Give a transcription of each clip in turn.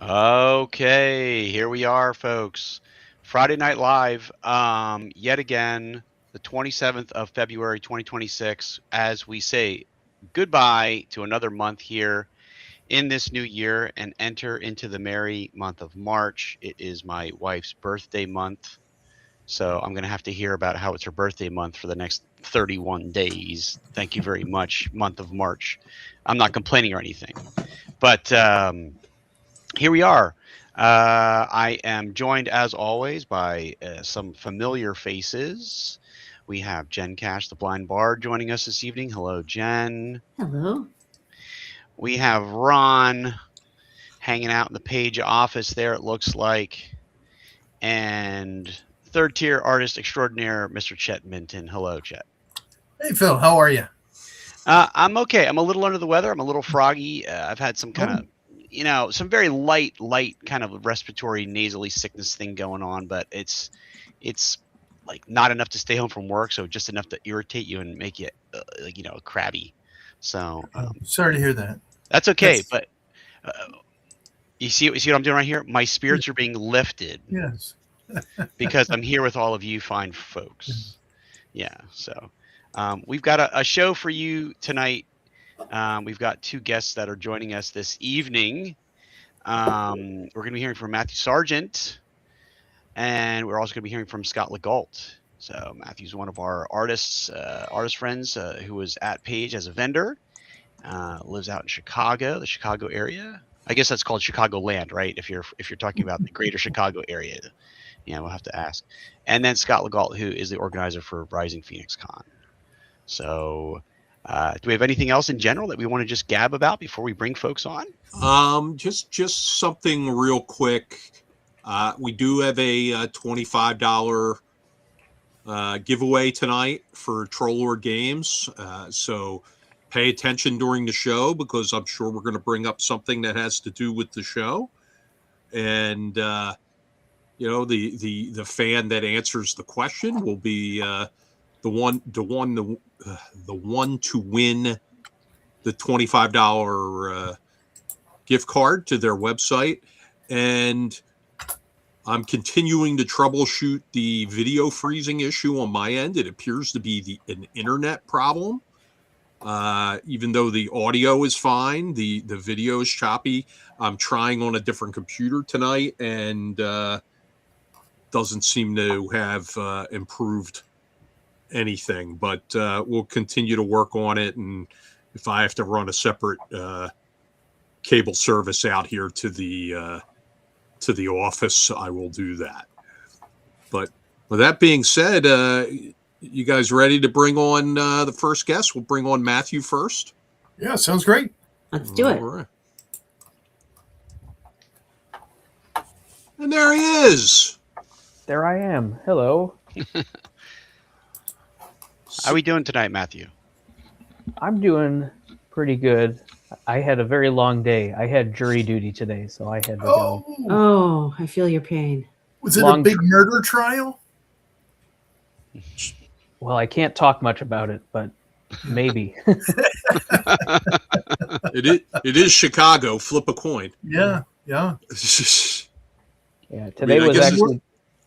Okay, here we are, folks. Friday Night Live, yet again, the 27th of February, 2026, as we say goodbye to another month here in this new year and enter into the merry month of March. It is my wife's birthday month, so I'm going to have to hear about how it's her birthday month for the next 31 days. Thank you very much, month of March. I'm not complaining or anything, but here we are. I am joined, as always, by some familiar faces. We have Jen Cash, the blind bard, joining us this evening. Hello, Jen. Hello. We have Ron hanging out in the Page office there, it looks like. And third tier artist extraordinaire, Mr. Chet Minton. Hello, Chet. Hey, Phil, how are you? I'm okay. I'm a little under the weather. I'm a little froggy. I've had some kind of some very light kind of respiratory nasally sickness thing going on, but it's like not enough to stay home from work, so just enough to irritate you and make you crabby. So sorry to hear that. That's okay. But you see what I'm doing right here? My spirits are being lifted. Yes. Because I'm here with all of you fine folks. Yeah. So we've got a show for you tonight. We've got two guests that are joining us this evening. We're going to be hearing from Matthew Sargent, and we're also going to be hearing from Scott Legault. So Matthew's one of our artist friends who was at Page as a vendor, lives out in Chicago, the Chicago area. I guess that's called Chicagoland, right? If you're talking about the greater Chicago area. Yeah, we'll have to ask. And then Scott Legault, who is the organizer for Rising Phoenix Con. So do we have anything else in general that we want to just gab about before we bring folks on? Just something real quick. We do have a $25 giveaway tonight for Troll Lord Games. So pay attention during the show, because I'm sure we're going to bring up something that has to do with the show. And the fan that answers the question will be the one to win the $25 gift card to their website. And I'm continuing to troubleshoot the video freezing issue on my end. It appears to be an internet problem. Even though the audio is fine, the video is choppy. I'm trying on a different computer tonight, and doesn't seem to have improved anything. But we'll continue to work on it, and if I have to run a separate cable service out here to the office, I will do that. But with that being said, you guys ready to bring on the first guest? We'll bring on Matthew first. Yeah, sounds great. Let's do it. Right. And there he is. There I am. Hello. How are we doing tonight, Matthew? I'm doing pretty good. I had a very long day. I had jury duty today, so I had to go. Oh, I feel your pain. Was it a big murder trial? Well, I can't talk much about it, but maybe. It is Chicago. Flip a coin. Yeah. Yeah. Today was actually.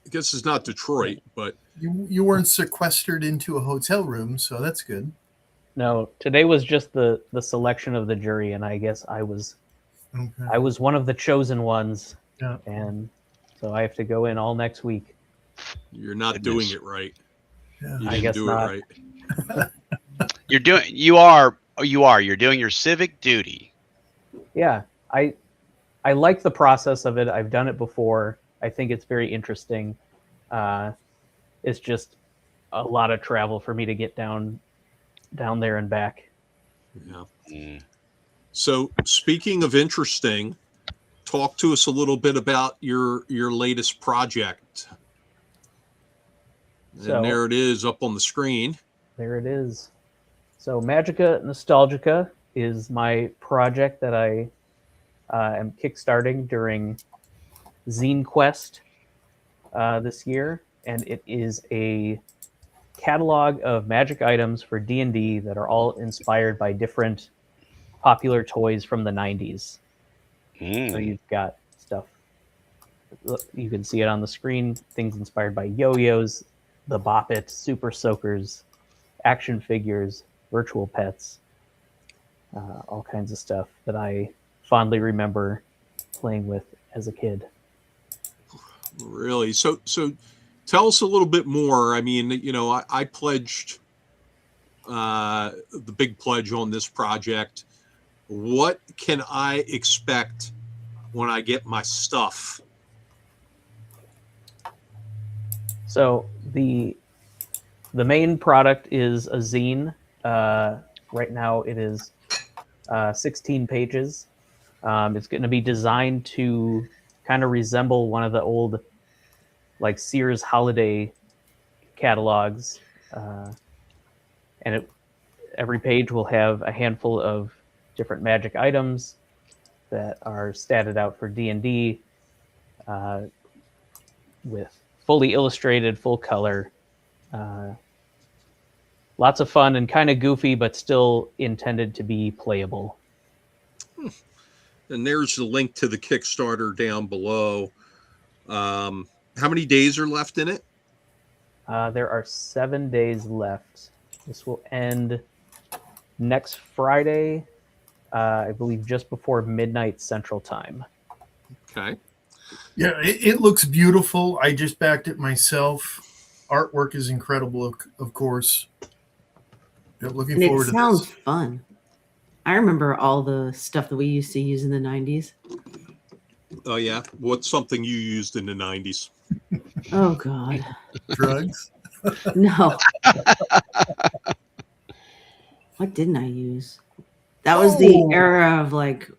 I guess it's not Detroit, but you weren't sequestered into a hotel room, so that's good. No, today was just the selection of the jury, and I guess I was one of the chosen ones. Yeah. And so I have to go in all next week. You're not doing it right. Yeah. You I didn't guess do not. it right. You're doing your civic duty. Yeah, I like the process of it. I've done it before. I think it's very interesting. It's just a lot of travel for me to get down there and back. Yeah. So speaking of interesting, talk to us a little bit about your latest project. And there it is up on the screen. There it is. So Magica Nostalgica is my project that I am kickstarting during Zine Quest this year, and it is a catalog of magic items for D&D that are all inspired by different popular toys from the 90s. So you've got stuff You can see it on the screen. Things inspired by yo-yos, the Bop It, Super Soakers, action figures, virtual pets, all kinds of stuff that I fondly remember playing with as a kid. Really? So tell us a little bit more. I mean, I pledged the big pledge on this project. What can I expect when I get my stuff? So the main product is a zine. Right now it is 16 pages. It's going to be designed to kind of resemble one of the old like Sears holiday catalogs. And every page will have a handful of different magic items that are statted out for D&D with fully illustrated, full color. Lots of fun and kind of goofy, but still intended to be playable. And there's the link to the Kickstarter down below. How many days are left in it? There are 7 days left. This will end next Friday, I believe just before midnight Central Time. Okay. Yeah, it looks beautiful. I just backed it myself. Artwork is incredible, of course. Yeah, looking And it forward to sounds this. fun. I remember all the stuff that we used to use in the 90s. Oh, yeah. What's something you used in the 90s? Oh, God. Drugs. No. What didn't I use? That was the era of like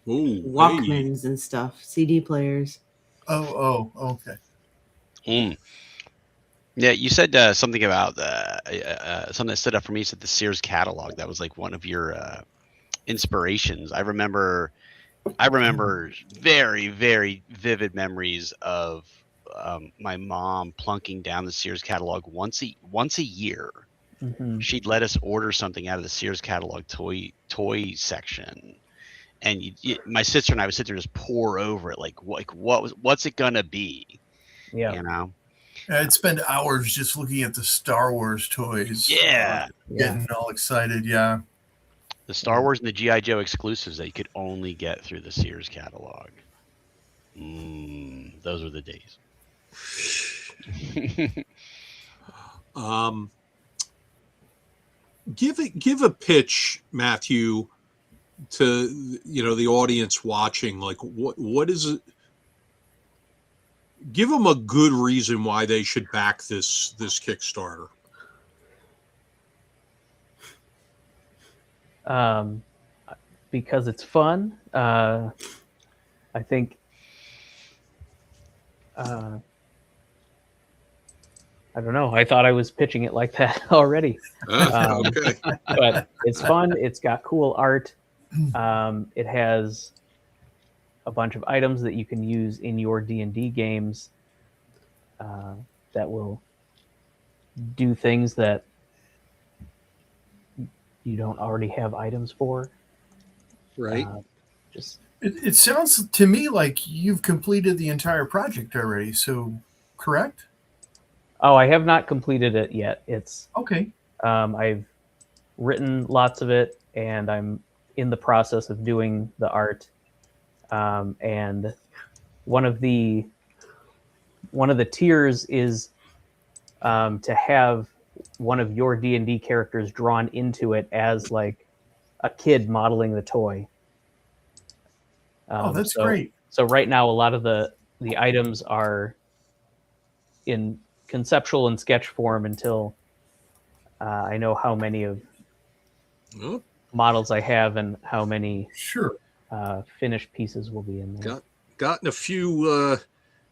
Oh, Walkmans and stuff, CD players. Oh, okay. Yeah, you said something about something that stood up for me. You said the Sears catalog. That was like one of your inspirations. I remember very, very vivid memories of my mom plunking down the Sears catalog once a year. Mm-hmm. She'd let us order something out of the Sears catalog toy section, and my sister and I would sit there and just pour over it, what's it gonna be? Yeah. You know. I'd spend hours just looking at the Star Wars toys. Yeah. Getting all excited. Yeah. The Star Wars and the G.I. Joe exclusives that you could only get through the Sears catalog. Those were the days. Give a pitch, Matthew, to the audience watching. Like, what is it? Give them a good reason why they should back this Kickstarter. Because it's fun. I think. I don't know. I thought I was pitching it like that already. Okay. But it's fun. It's got cool art. It has a bunch of items that you can use in your D&D games that will do things that you don't already have items for. Right. It sounds to me like you've completed the entire project already. So, correct? Oh, I have not completed it yet. It's okay. I've written lots of it, and I'm in the process of doing the art. And one of the tiers is to have one of your D&D characters drawn into it as like a kid modeling the toy. That's great. So right now, a lot of the items are in conceptual and sketch form until I know how many of models I have and how many finished pieces will be in there. Gotten a few.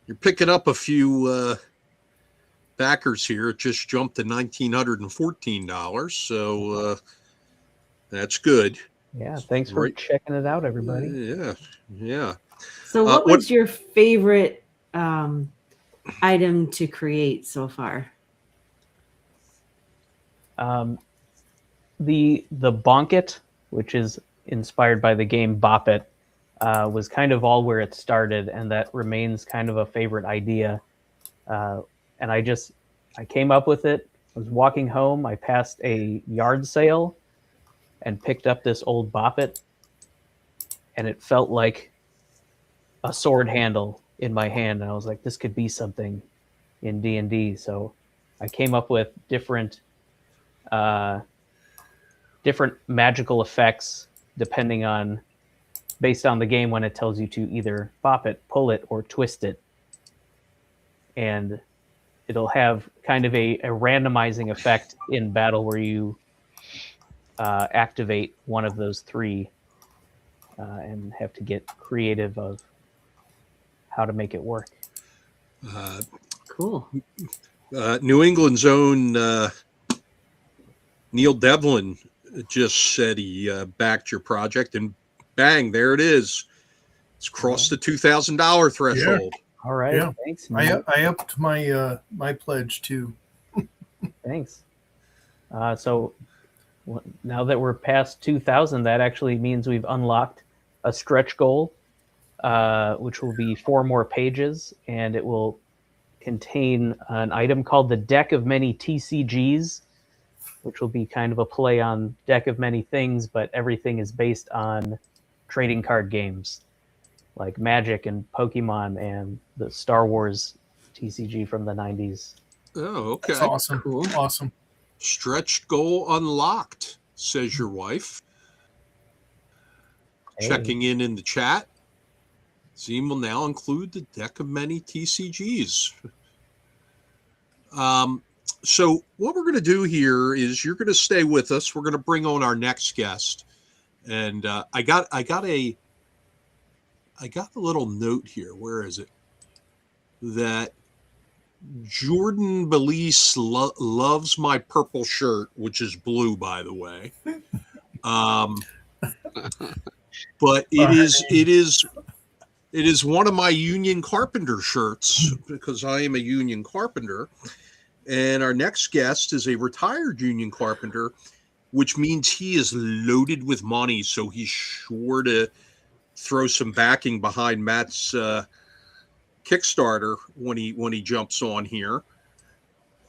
You're picking up a few backers here. It just jumped to $1,914, so that's good. Yeah, thanks for checking it out, everybody. Yeah. So, what was your favorite item to create so far? The Bonk It, which is inspired by the game Bop It, was kind of all where it started, and that remains kind of a favorite idea. And I came up with it. I was walking home. I passed a yard sale and picked up this old Bop It, and it felt like a sword handle in my hand. And I was like, this could be something in D&D. So I came up with different magical effects based on the game, when it tells you to either bop it, pull it, or twist it. And it'll have kind of a randomizing effect in battle where you activate one of those three and have to get creative of how to make it work. Cool. New England's own Neil Devlin just said he backed your project, and bang, there it is. It's crossed the $2,000 threshold. All right. Yeah. Thanks. I upped my my pledge too. Thanks. So now that we're past 2,000, that actually means we've unlocked a stretch goal, which will be 4 more pages, and it will contain an item called the Deck of Many TCGs, which will be kind of a play on Deck of Many Things, but everything is based on trading card games like Magic and Pokemon and the Star Wars TCG from the 90s. Oh, okay. That's awesome. Cool. Awesome. Stretch goal unlocked, says your wife. Hey. Checking in the chat. Zine will now include the Deck of Many TCGs. So what we're going to do here is you're going to stay with us. We're going to bring on our next guest, and I got a little note here. Where is it? That Jordan Belize loves my purple shirt, which is blue, by the way. But it is one of my union carpenter shirts, because I am a union carpenter. And our next guest is a retired union carpenter, which means he is loaded with money. So he's sure to throw some backing behind Matt's Kickstarter when he jumps on here.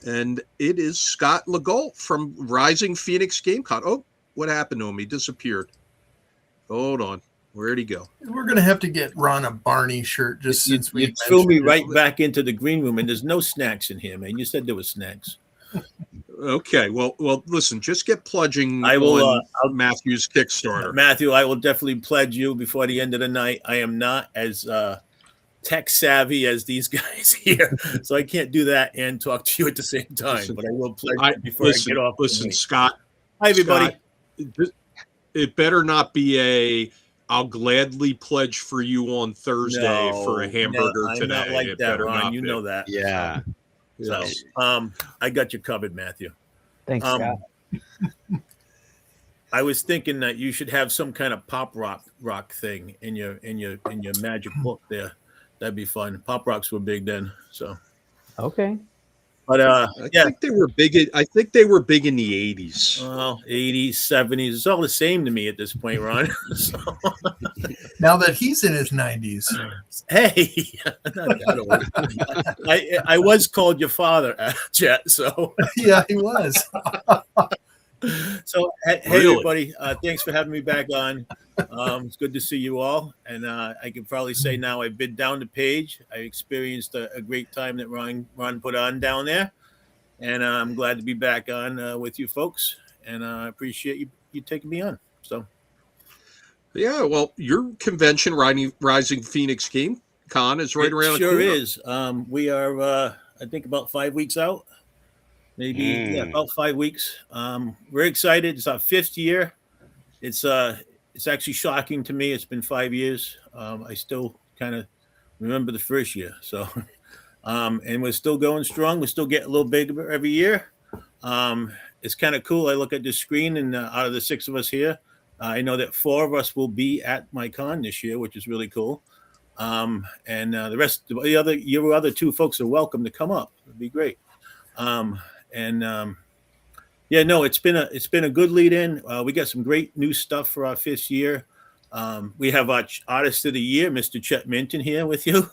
And it is Scott Legault from Rising Phoenix GameCon. Oh, what happened to him? He disappeared. Hold on. Where'd he go? We're gonna have to get Ron a Barney shirt just since we you threw me mentioned right it. back into the green room, and there's no snacks in here, man. You said there was snacks. Okay. Well, listen, just get pledging I will, on Matthew's Kickstarter. Matthew, I will definitely pledge you before the end of the night. I am not as tech savvy as these guys here, so I can't do that and talk to you at the same time. Listen, but I will pledge you before I get off. Listen, Scott. Hi, everybody. Scott, it better not be I'll gladly pledge for you on Thursday for a hamburger I'm today. not like it that, better Ron. not You be. know that. Yeah. So, I got you covered, Matthew. Thanks, Scott. I was thinking that you should have some kind of pop rock thing in your magic book there. That'd be fun. Pop rocks were big then, so. Okay. But I think they were big. I think they were big in the 80s. Well, 80s, 70s, it's all the same to me at this point, Ron. So, Now that he's in his 90s. hey, not that old. I was called your father, Jet. So Yeah, he was. So, hey, Really? everybody, thanks for having me back on. It's good to see you all. And I can probably say now I've been down the page. I experienced a great time that Ron put on down there. And I'm glad to be back on with you folks. And I appreciate you taking me on. So, Yeah, well, your convention, Rising Phoenix Game Con, is right around the sure corner. is. We are, I think, about 5 weeks out. Maybe about 5 weeks. We're excited. It's our 5th year. It's actually shocking to me. It's been 5 years. I still kind of remember the first year. So, and we're still going strong. We still get a little bigger every year. It's kind of cool. I look at this screen, and out of the 6 of us here, I know that 4 of us will be at my con this year, which is really cool. And the rest, your other 2 folks are welcome to come up. It'd be great. Yeah, no, it's been a good lead in. We got some great new stuff for our 5th year. We have our artist of the year, Mr. Chet Minton, here with you.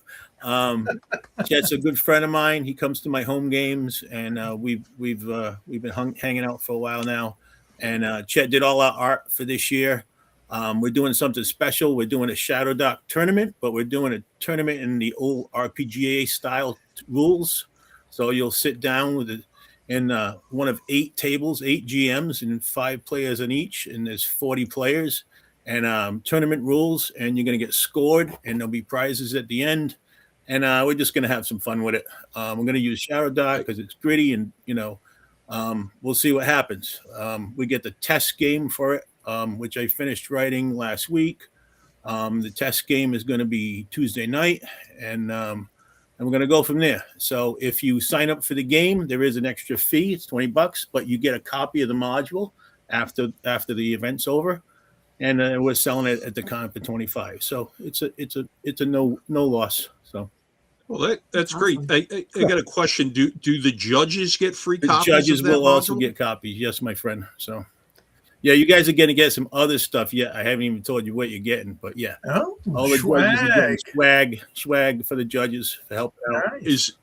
Chet's a good friend of mine. He comes to my home games, and we've been hanging out for a while now. And Chet did all our art for this year. We're doing something special. We're doing a Shadow Dock tournament, but we're doing a tournament in the old RPGA style rules. So you'll sit down with it in one of 8 tables, 8 GMs, and 5 players in each, and there's 40 players. And tournament rules, and you're going to get scored, and there'll be prizes at the end. And we're just going to have some fun with it. We're going to use Shadow Dock because it's gritty, and we'll see what happens. We get the test game for it, which I finished writing last week. The test game is going to be Tuesday night, and we're going to go from there. So if you sign up for the game, there is an extra fee. It's $20, but you get a copy of the module after the event's over. And we're selling it at the con for $25. So it's a no loss. So, well, that's great. I got a question. Do the judges get free the copies? judges will also module? get copies. Yes, my friend. So, yeah, you guys are going to get some other stuff. Yeah, I haven't even told you what you're getting, but yeah, all the judges are getting swag for the judges to help out. Is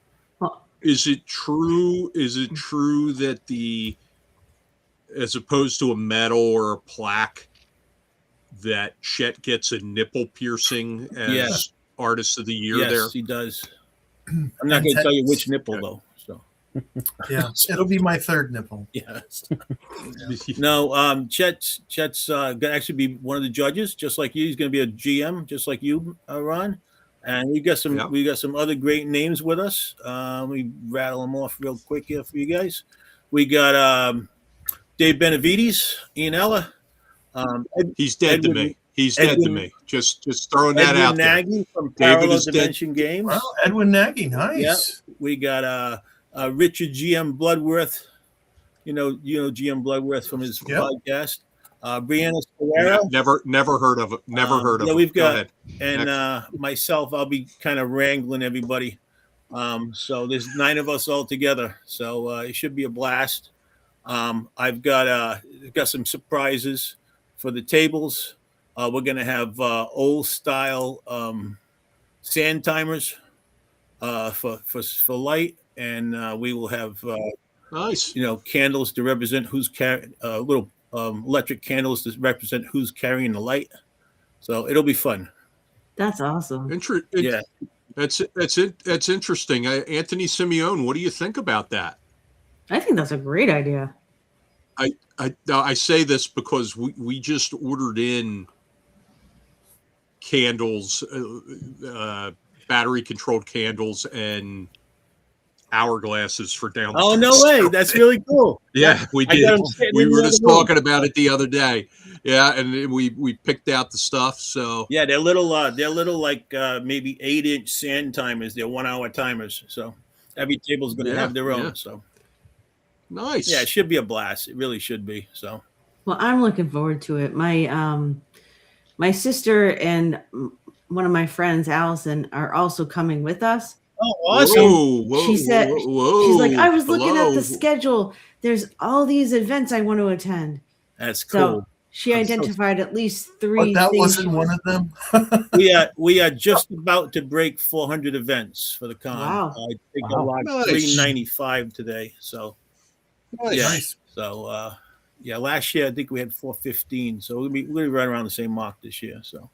it true? Is it true that as opposed to a medal or a plaque, that Chet gets a nipple piercing as artist of the year? Yes, there, he does. I'm not going to tell you which nipple though. So yeah, it'll be my 3rd nipple. Yes. No, Chet's going to actually be one of the judges, just like you. He's going to be a GM, just like you, Ron. And we got some other great names with us. We rattle them off real quick here for you guys. We got Dave Benavides, Ian Ella. He's dead to me. He's dead to me. Just throwing that out there. Edwin Nagy from Parallel Dimension Games. Well, Edwin Nagy, nice. Yeah. We got Richard GM Bloodworth. You know GM Bloodworth from his podcast. Brianna Scolera. Never heard of it. Never heard of it. Yeah, we've got and myself. I'll be kind of wrangling everybody. So there's 9 of us all together. So it should be a blast. I've got some surprises for the tables. We're going to have old style sand timers for light, and we will have nice, candles to represent who's carrying little electric candles to represent who's carrying the light. So it'll be fun. That's awesome. Yeah, that's interesting. Anthony Simeone, what do you think about that? I think that's a great idea. I say this because we just ordered in candles, battery controlled candles, and hourglasses for down. Oh, no way! That's really cool. Yeah, we did. We were just talking about it the other day. Yeah, and we picked out the stuff. So yeah, they're little like maybe 8-inch sand timers. They're 1-hour timers. So every table's going to have their own. So nice. Yeah, it should be a blast. It really should be. So well, I'm looking forward to it. My sister and one of my friends, Allison, are also coming with us. Oh, awesome! Whoa, she said, she's like, I was looking at the hello. schedule. There's all these events I want to attend. That's cool. So she identified at least 3 But that things. wasn't one of them. We are just about to break 400 events for the con. Wow. I think I logged 395 today. So Nice. So last year I think we had 415. So we'll be right around the same mark this year. So,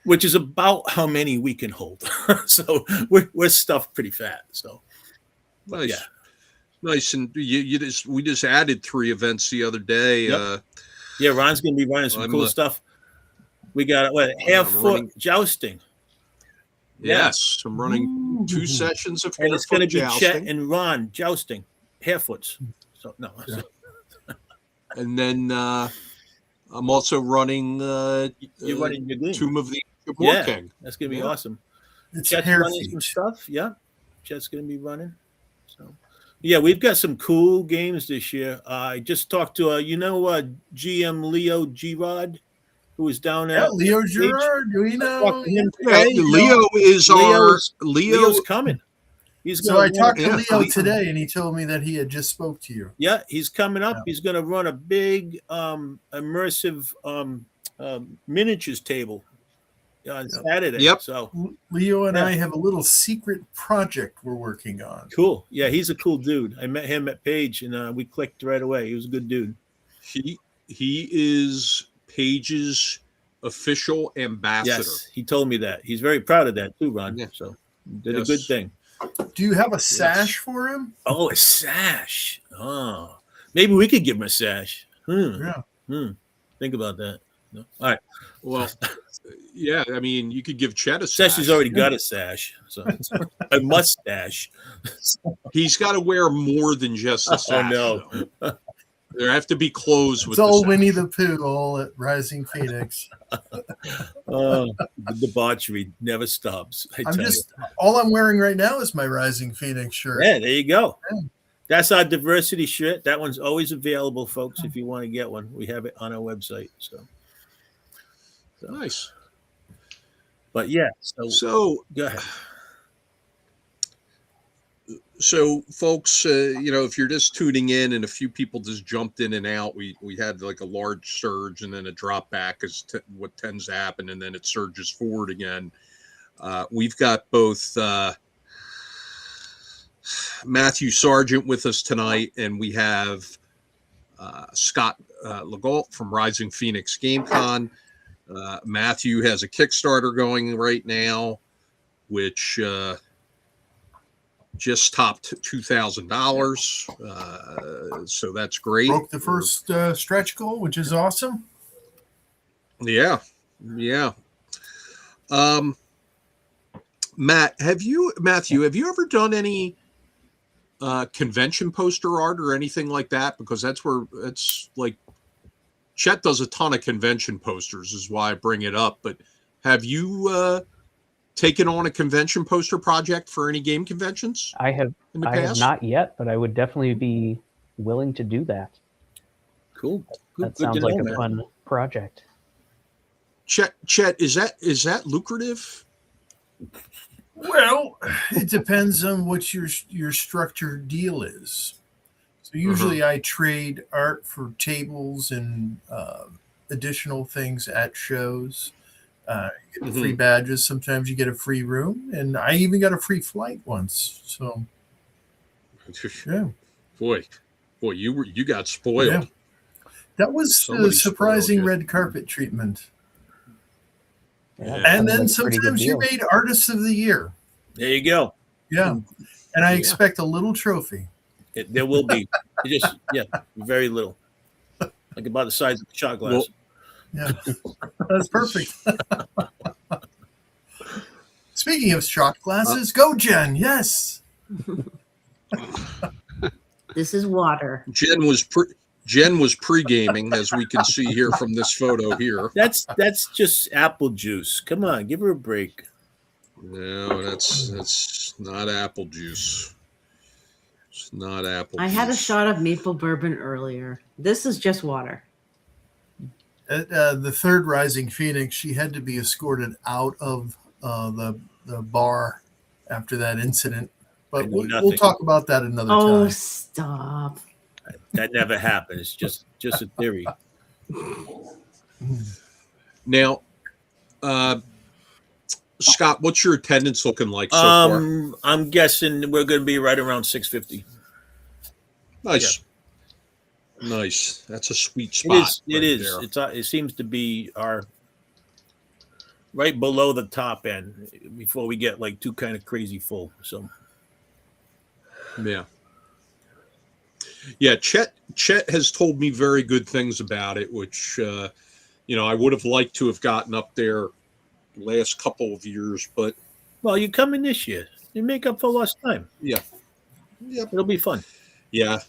which is about how many we can hold. So we're stuffed pretty fat. So Nice. Yeah. Nice. And we just added 3 events the other day. Yep. Yeah, Ron's going to be running some cool stuff. We got half-foot jousting. Yes, I'm running 2 sessions of and it's going to be jousting. Chet and Ron jousting half-foots. So no. Yeah. And then I'm also running. You're running your Tomb of the War King. That's going to be awesome. It's Chet's hair running feet. some stuff. Yeah, Chet's going to be running. So, yeah, we've got some cool games this year. I just talked to GM Leo Girard, who was down at Leo Girard. Do you know? Talked to him Yeah, today. Leo is Leo's coming. He's So I talked to Yeah. Leo today, and he told me that he had just spoke to you. Yeah, he's coming up. Yeah. He's going to run a big immersive miniatures table on Saturday. Yep. So Leo and Yeah. I have a little secret project we're working on. cool. Yeah, he's a cool dude. I met him at Page, and we clicked right away. He was a good dude. He is Paige's official ambassador. Yes, he told me that. He's very proud of that too, Ron. Yeah. So did a good thing. Do you have a sash for him? Oh, a sash. Oh, maybe we could give him a sash. Yeah. Think about that. No? All right. Well, yeah, I mean, you could give Chet a Sash sash. has already got a sash, so a mustache. He's got to wear more than just a sash. no. though. There have to be clothes with It's all the Winnie sash. the Pooh, all at Rising Phoenix. The debauchery never stops. All I'm wearing right now is my Rising Phoenix shirt. Yeah, there you go. Yeah. That's our diversity shirt. That one's always available, folks. If you want to get one, we have it on our website. So Nice. but yeah. So, Go ahead. folks, if you're just tuning in and a few people just jumped in and out, we had like a large surge and then a drop back is what tends to happen, and then it surges forward again. We've got both Matthew Sargent with us tonight, and we have Scott Legault from Rising Phoenix GameCon. Matthew has a Kickstarter going right now, which just topped $2,000. So that's great. Broke the first stretch goal, which is awesome. Yeah. Matthew, have you ever done any convention poster art or anything like that? Because it's like Chet does a ton of convention posters, is why I bring it up. But have you taken on a convention poster project for any game conventions? I have in the I have past? not yet, but I would definitely be willing to do that. Cool. That sounds like a fun project. Chet, is that lucrative? Well, it depends on what your structured deal is. So usually I trade art for tables and additional things at shows. You get free badges. Sometimes you get a free room, and I even got a free flight once. So, yeah, boy, you got spoiled. Yeah. That was Somebody the surprising spoiled you. red carpet treatment. Yeah, And sounds then like a pretty good sometimes you deal. made Artist of the Year. There you go. Yeah, and I Yeah. expect a little trophy. There will be. Very little. Like about the size of a shot glass. Well- Yeah, that's perfect. Speaking of shot glasses, go Jen. Yes. This is water. Jen was pre-gaming, as we can see here from this photo here. That's just apple juice. Come on, give her a break. No, that's not apple juice. It's not apple I juice. had a shot of maple bourbon earlier. This is just water. At the third Rising Phoenix, she had to be escorted out of the bar after that incident. But I know we'll nothing. talk about that another Oh, time. stop. That never happened. It's just a theory. Now, Scott, what's your attendance looking like so far? I'm guessing we're going to be right around 650. Nice. Nice. That's a sweet It spot. is. It right is. there. It seems to be our right below the top end before we get like too kind of crazy full. So Yeah. Yeah, Chet has told me very good things about it, which I would have liked to have gotten up there last couple of years, but well, you come in this year. You make up for lost time. yeah. It'll be fun. Yeah.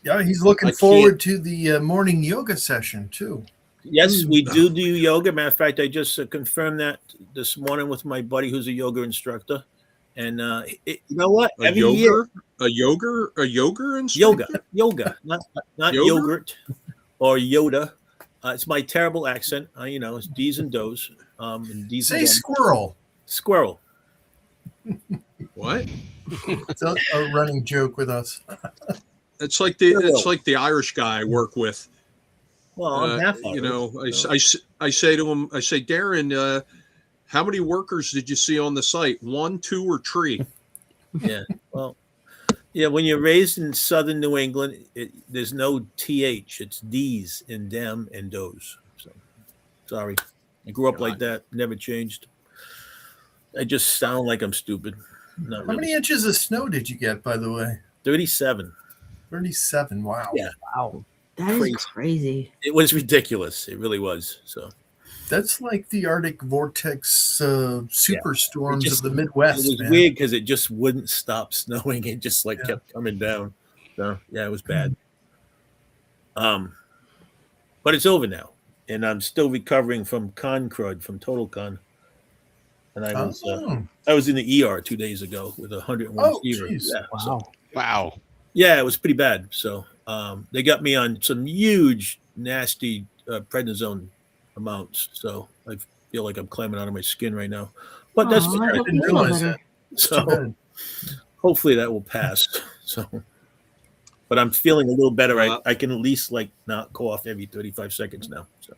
Yeah, he's looking I forward to the morning yoga session too. Yes, we do yoga. Matter of fact, I just confirmed that this morning with my buddy who's a yoga instructor. And you know what? A yoga instructor? Yoga, not Yoga? yogurt or Yoda. It's my terrible accent. It's D's and Do's. And D's Say and squirrel. squirrel. What? It's a running joke with us. It's like the Irish guy I work with. Well, I'm half. I I say to him, Darren, how many workers did you see on the site? 1, 2, or 3? Yeah. Well, yeah. When you're raised in southern New England, there's no th. It's d's in dem and does. So sorry, I grew up like that. Never changed. I just sound like I'm stupid. Not How really. many inches of snow did you get, by the way? 37. 37. Wow. Yeah. Wow. That is Crazy. crazy. It was ridiculous. It really was. So That's like the Arctic vortex superstorms of the it Midwest. was man. weird because it just wouldn't stop snowing. It just Yeah. kept coming down. So yeah, it was bad. But it's over now, and I'm still recovering from con crud from Total Con. And I was in the ER 2 days ago with 101 fever. geez. Yeah, Wow. so, Wow. yeah, it was pretty bad. So they got me on some huge, nasty prednisone amounts. So I feel like I'm climbing out of my skin right now. But that's Aw, I what hope didn't you feel realize better. that. so Good. hopefully that will pass. So, but I'm feeling a little better. I can at least not cough every 35 seconds now. So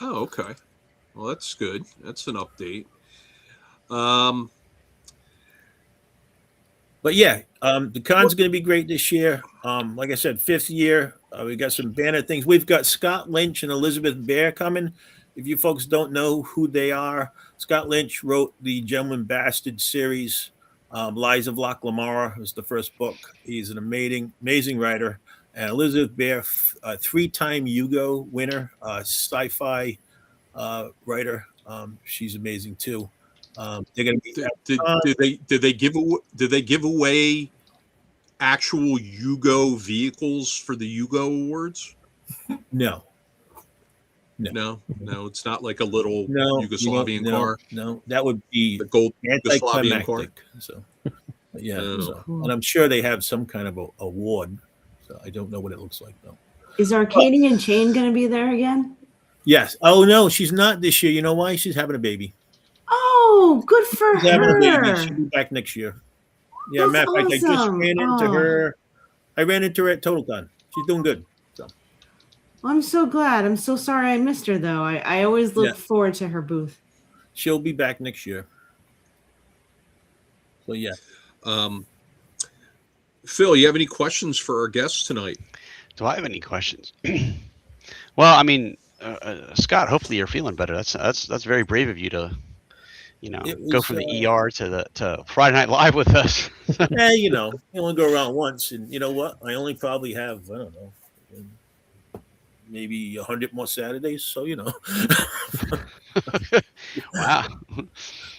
Oh, okay. Well, that's good. That's an update. but yeah, the con's going to be great this year. Like I said, 5th year. We got some banner things. We've got Scott Lynch and Elizabeth Bear coming. If you folks don't know who they are, Scott Lynch wrote the Gentleman Bastard series. Lies of Loch Lamara was the first book. He's an amazing writer. And Elizabeth Bear, 3-time Hugo winner, sci-fi writer. She's amazing too. They're going to be. Did they give away actual Yugo vehicles for the Yugo Awards? No, it's not like a little no, Yugoslavian car. No, that would be The gold Yugoslavian car. anticlimactic. So, yeah, Oh. and I'm sure they have some kind of award. So I don't know what it looks like though. Is Arcadian Chain going to be there again? Yes. Oh no, she's not this year. You know why? She's having a baby. Oh, good for She's having a baby. her. She'll be back next year. Yeah, That's matter of fact, I just awesome. ran into her. I ran into her at Total Con. She's doing good. So I'm so glad. I'm so sorry I missed her, though. I always look forward to her booth. she'll be back next year. So yeah. Phil, you have any questions for our guests tonight? Do I have any questions? Well, I mean, Scott, hopefully you're feeling better. That's very brave of you to, go from the ER to Friday Night Live with us. Yeah, you only go around once, and you know what? I only probably have, I don't know, maybe 100 more Saturdays. So Wow.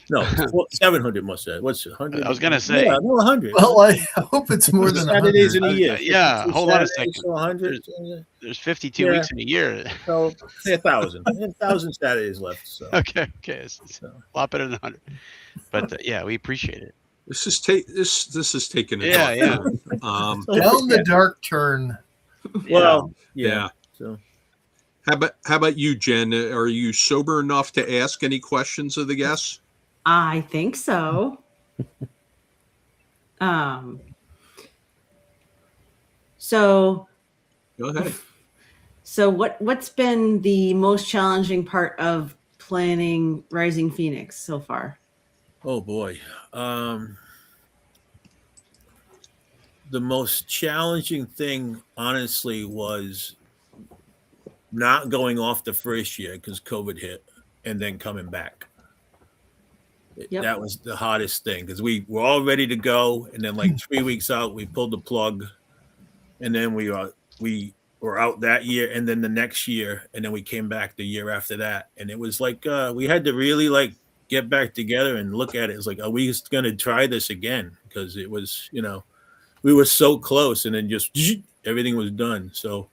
No, 700 more Saturdays. What's 100? I was gonna say. Yeah, no, 100. Well, I hope it's more than Saturdays 100. in a year. Yeah, 52 hold on a Saturdays, second. So 100. There's 52 weeks in a year. So say 1,000. 1,000 Saturdays left. So Okay. It's a lot better than 100. But yeah, we appreciate it. This is taking it. Yeah. Down the dark turn. Well, Yeah. So How about you, Jen? Are you sober enough to ask any questions of the guests? I think so. So Go ahead. So what's been the most challenging part of planning Rising Phoenix so far? oh boy. The most challenging thing, honestly, was not going off the first year because COVID hit and then coming back. Yep. That was the hardest thing because we were all ready to go. And then 3 weeks out, we pulled the plug. And then we were out that year and then the next year. And then we came back the year after that. And it was we had to really get back together and look at it. It's are we going to try this again? Because it was, we were so close and then just everything was done. So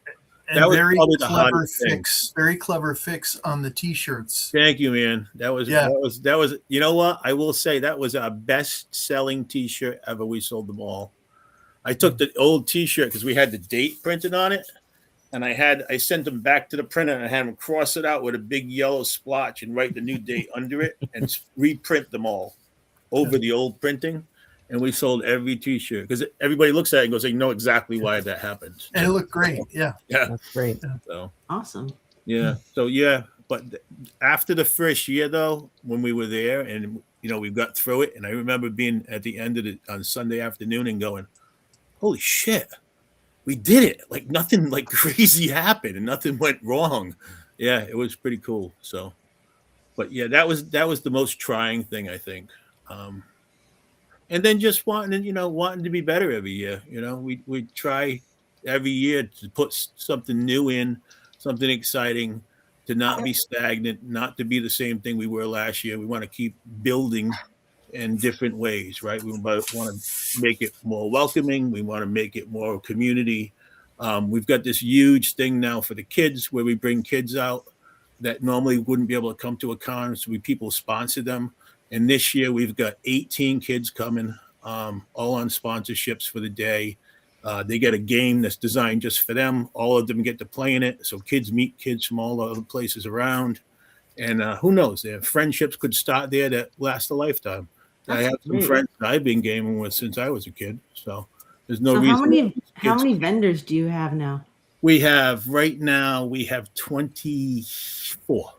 And that was very probably the clever hardest thing. fix. Very clever fix on the t-shirts. Thank you, man. That was, you know what? I will say that was our best selling t-shirt ever. We sold them all. I took the old t-shirt because we had the date printed on it. And I sent them back to the printer and I had them cross it out with a big yellow splotch and write the new date under it and reprint them all over the old printing. And we sold every t-shirt because everybody looks at it and goes, they know exactly why that happened. And it looked great. Yeah. Yeah. That's great. So Awesome. Yeah. So yeah, but after the first year though, when we were there and we got through it, and I remember being at the end of it on Sunday afternoon and going, "Holy shit, we did it!" Like nothing like crazy happened and nothing went wrong. Yeah, it was pretty cool. So, but yeah, that was the most trying thing I think. And then just wanting to be better every year. We try every year to put something new in, something exciting, to not be stagnant, not to be the same thing we were last year. We want to keep building in different ways, right? We want to make it more welcoming. We want to make it more community. We've got this huge thing now for the kids where we bring kids out that normally wouldn't be able to come to a con, so people sponsor them. And this year we've got 18 kids coming, all on sponsorships for the day. They get a game that's designed just for them. All of them get to play in it. So kids meet kids from all the other places around. And who knows, their friendships could start there that last a lifetime. I have some friends that I've been gaming with since I was a kid. So there's no reason. How many vendors do you have now? We have 24.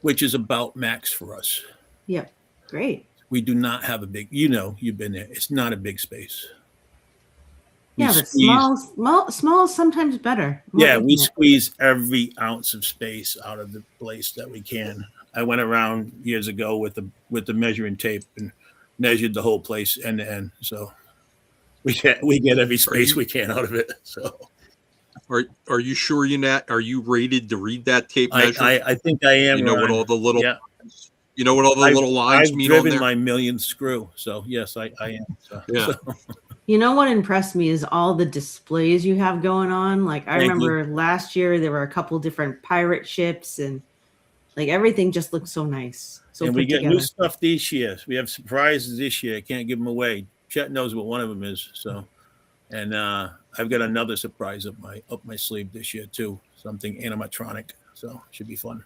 Which is about max for us. Yep. Great. We do not have a big, you've been there. It's not a big space. But small is sometimes better. We squeeze every ounce of space out of the place that we can. I went around years ago with the measuring tape and measured the whole place end to end. So we get every space we can out of it. So. Are you sure are you rated to read that tape measure? I think I am. What all the little little lines mean on there? I've driven my millionth screw, so yes, I am. So, yeah. You know what impressed me is all the displays you have going on. Like I remember last year there were a couple different pirate ships and like everything just looked so nice. So and we get new stuff this year. We have surprises this year. I can't give them away. Chet knows what one of them is. So, and I've got another surprise up my sleeve this year too. Something animatronic. So it should be fun.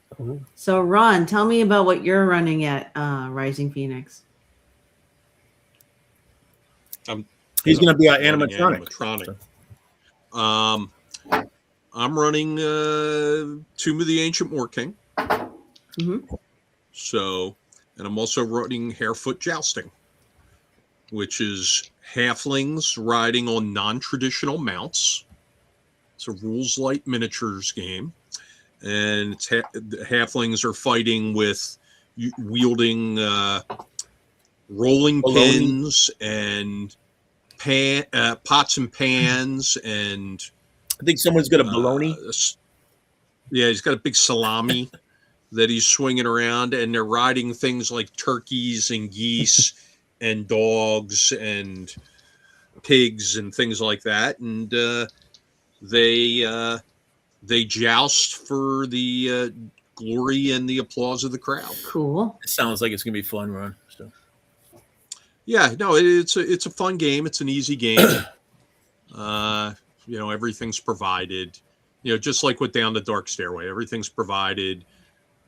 So Ron, tell me about what you're running at Rising Phoenix. He's going to be our animatronic. I'm running Tomb of the Ancient War King. Mm-hmm. So, and I'm also running Harefoot Jousting, which is halflings riding on non-traditional mounts. It's a rules light miniatures game, and it's halflings are fighting with wielding rolling pins and pots and pans, and I think someone's got a bologna. Yeah, he's got a big salami that he's swinging around, and they're riding things like turkeys and geese and dogs and pigs and things like that, and they joust for the glory and the applause of the crowd. Cool. It sounds like it's gonna be fun, Ron. So. Yeah, no, it's a fun game. It's an easy game. Everything's provided. Just like with Down the Dark Stairway, everything's provided.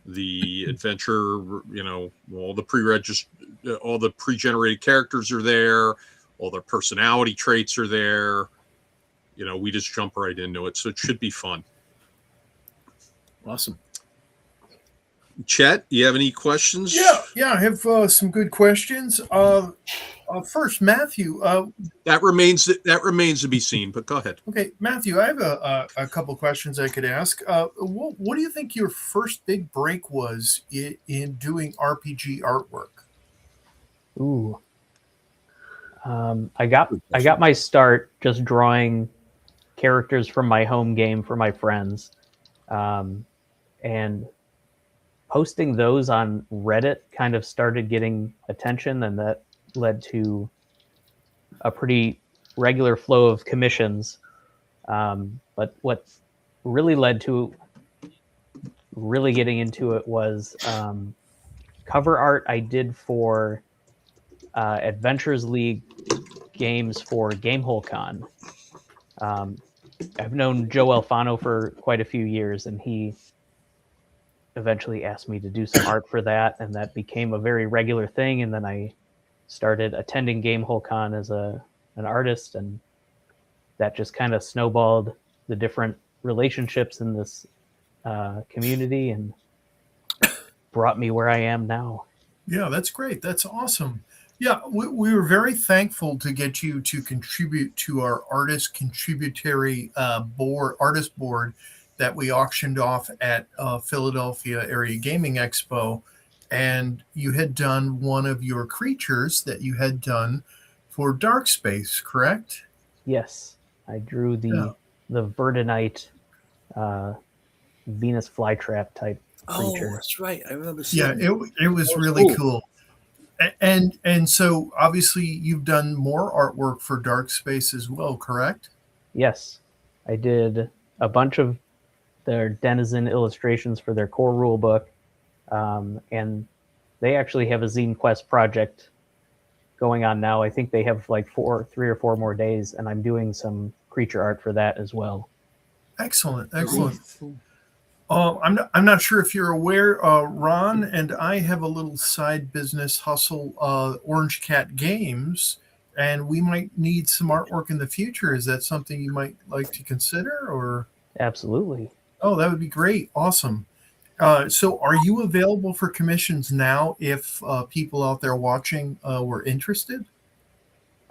The adventure, all the pre-generated characters are there. All their personality traits are there. We just jump right into it, so it should be fun. Awesome. Chet, you have any questions? Yeah, I have some good questions. First, Matthew. That remains to be seen, but go ahead. Okay, Matthew, I have a couple questions I could ask. What do you think your first big break was in doing RPG artwork? Ooh. I got my start just drawing characters from my home game for my friends, and posting those on Reddit kind of started getting attention, and that led to a pretty regular flow of commissions. But what really led to really getting into it was cover art I did for Adventures League games for Gamehole Con. I've known Joe Alfano for quite a few years, and he eventually asked me to do some art for that, and that became a very regular thing. And then I started attending Gamehole Con as an artist, and that just kind of snowballed the different relationships in this community and brought me where I am now. Yeah, that's great. That's awesome. Yeah, we were very thankful to get you to contribute to our artist contributory artist board that we auctioned off at Philadelphia Area Gaming Expo. And you had done one of your creatures that you had done for Dark Space, correct? Yes, I drew Yeah. the Verdonite Venus flytrap type creature. Oh, that's right. I remember seeing Yeah, it was That was really cool. cool. And so obviously you've done more artwork for Dark Space as well, correct? Yes, I did a bunch of their Denizen illustrations for their core rule book, and they actually have a Zine Quest project going on now. I think they have like 3 or 4 more days, and I'm doing some creature art for that as well. Excellent, excellent. I'm not sure if you're aware, Ron and I have a little side business hustle, Orange Cat Games, and we might need some artwork in the future. Is that something you might like to consider? Or Absolutely. oh, that would be great, awesome. So, are you available for commissions now? If people out there watching were interested?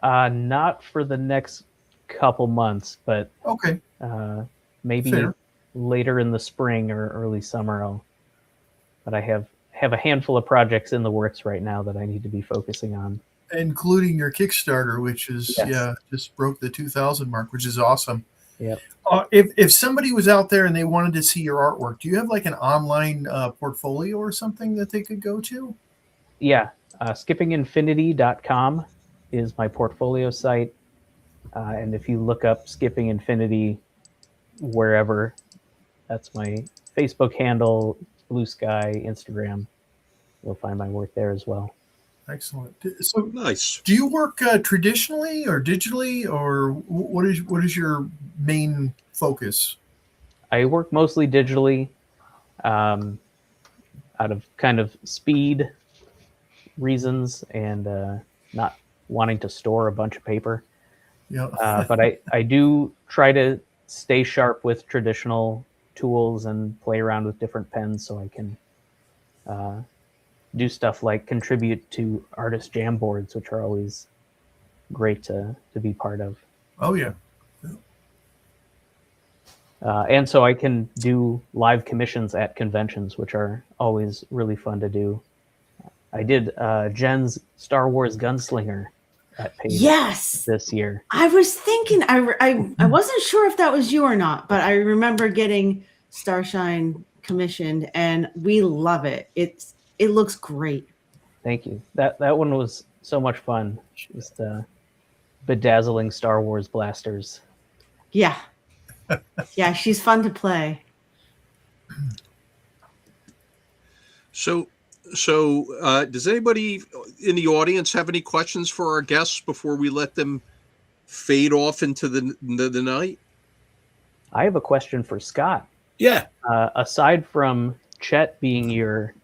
Not for the next couple months, but Okay, maybe fair. later in the spring or early summer. But I have a handful of projects in the works right now that I need to be focusing on. Including your Kickstarter, which is Yes. just broke the 2,000 mark, which is awesome. Yep. If somebody was out there and they wanted to see your artwork, do you have like an online portfolio or something that they could go to? Yeah. Skippinginfinity.com is my portfolio site. And if you look up Skipping Infinity wherever, that's my Facebook handle, Blue Sky, Instagram. You'll find my work there as well. Excellent. So, Nice. do you work traditionally or digitally, or what is your main focus? I work mostly digitally, out of kind of speed reasons and not wanting to store a bunch of paper. Yeah. But I do try to stay sharp with traditional tools and play around with different pens so I can do stuff like contribute to artist jam boards, which are always great to be part of. Oh yeah. And so I can do live commissions at conventions, which are always really fun to do. I did Jen's Star Wars Gunslinger at Page Yes. this year. I was thinking, I wasn't sure if that was you or not, but I remember getting Starshine commissioned, and we love it. It looks great. Thank you. That one was so much fun. Just bedazzling Star Wars blasters. Yeah. Yeah, she's fun to play. So does anybody in the audience have any questions for our guests before we let them fade off into the night? I have a question for Scott. Yeah. Aside from Chet being your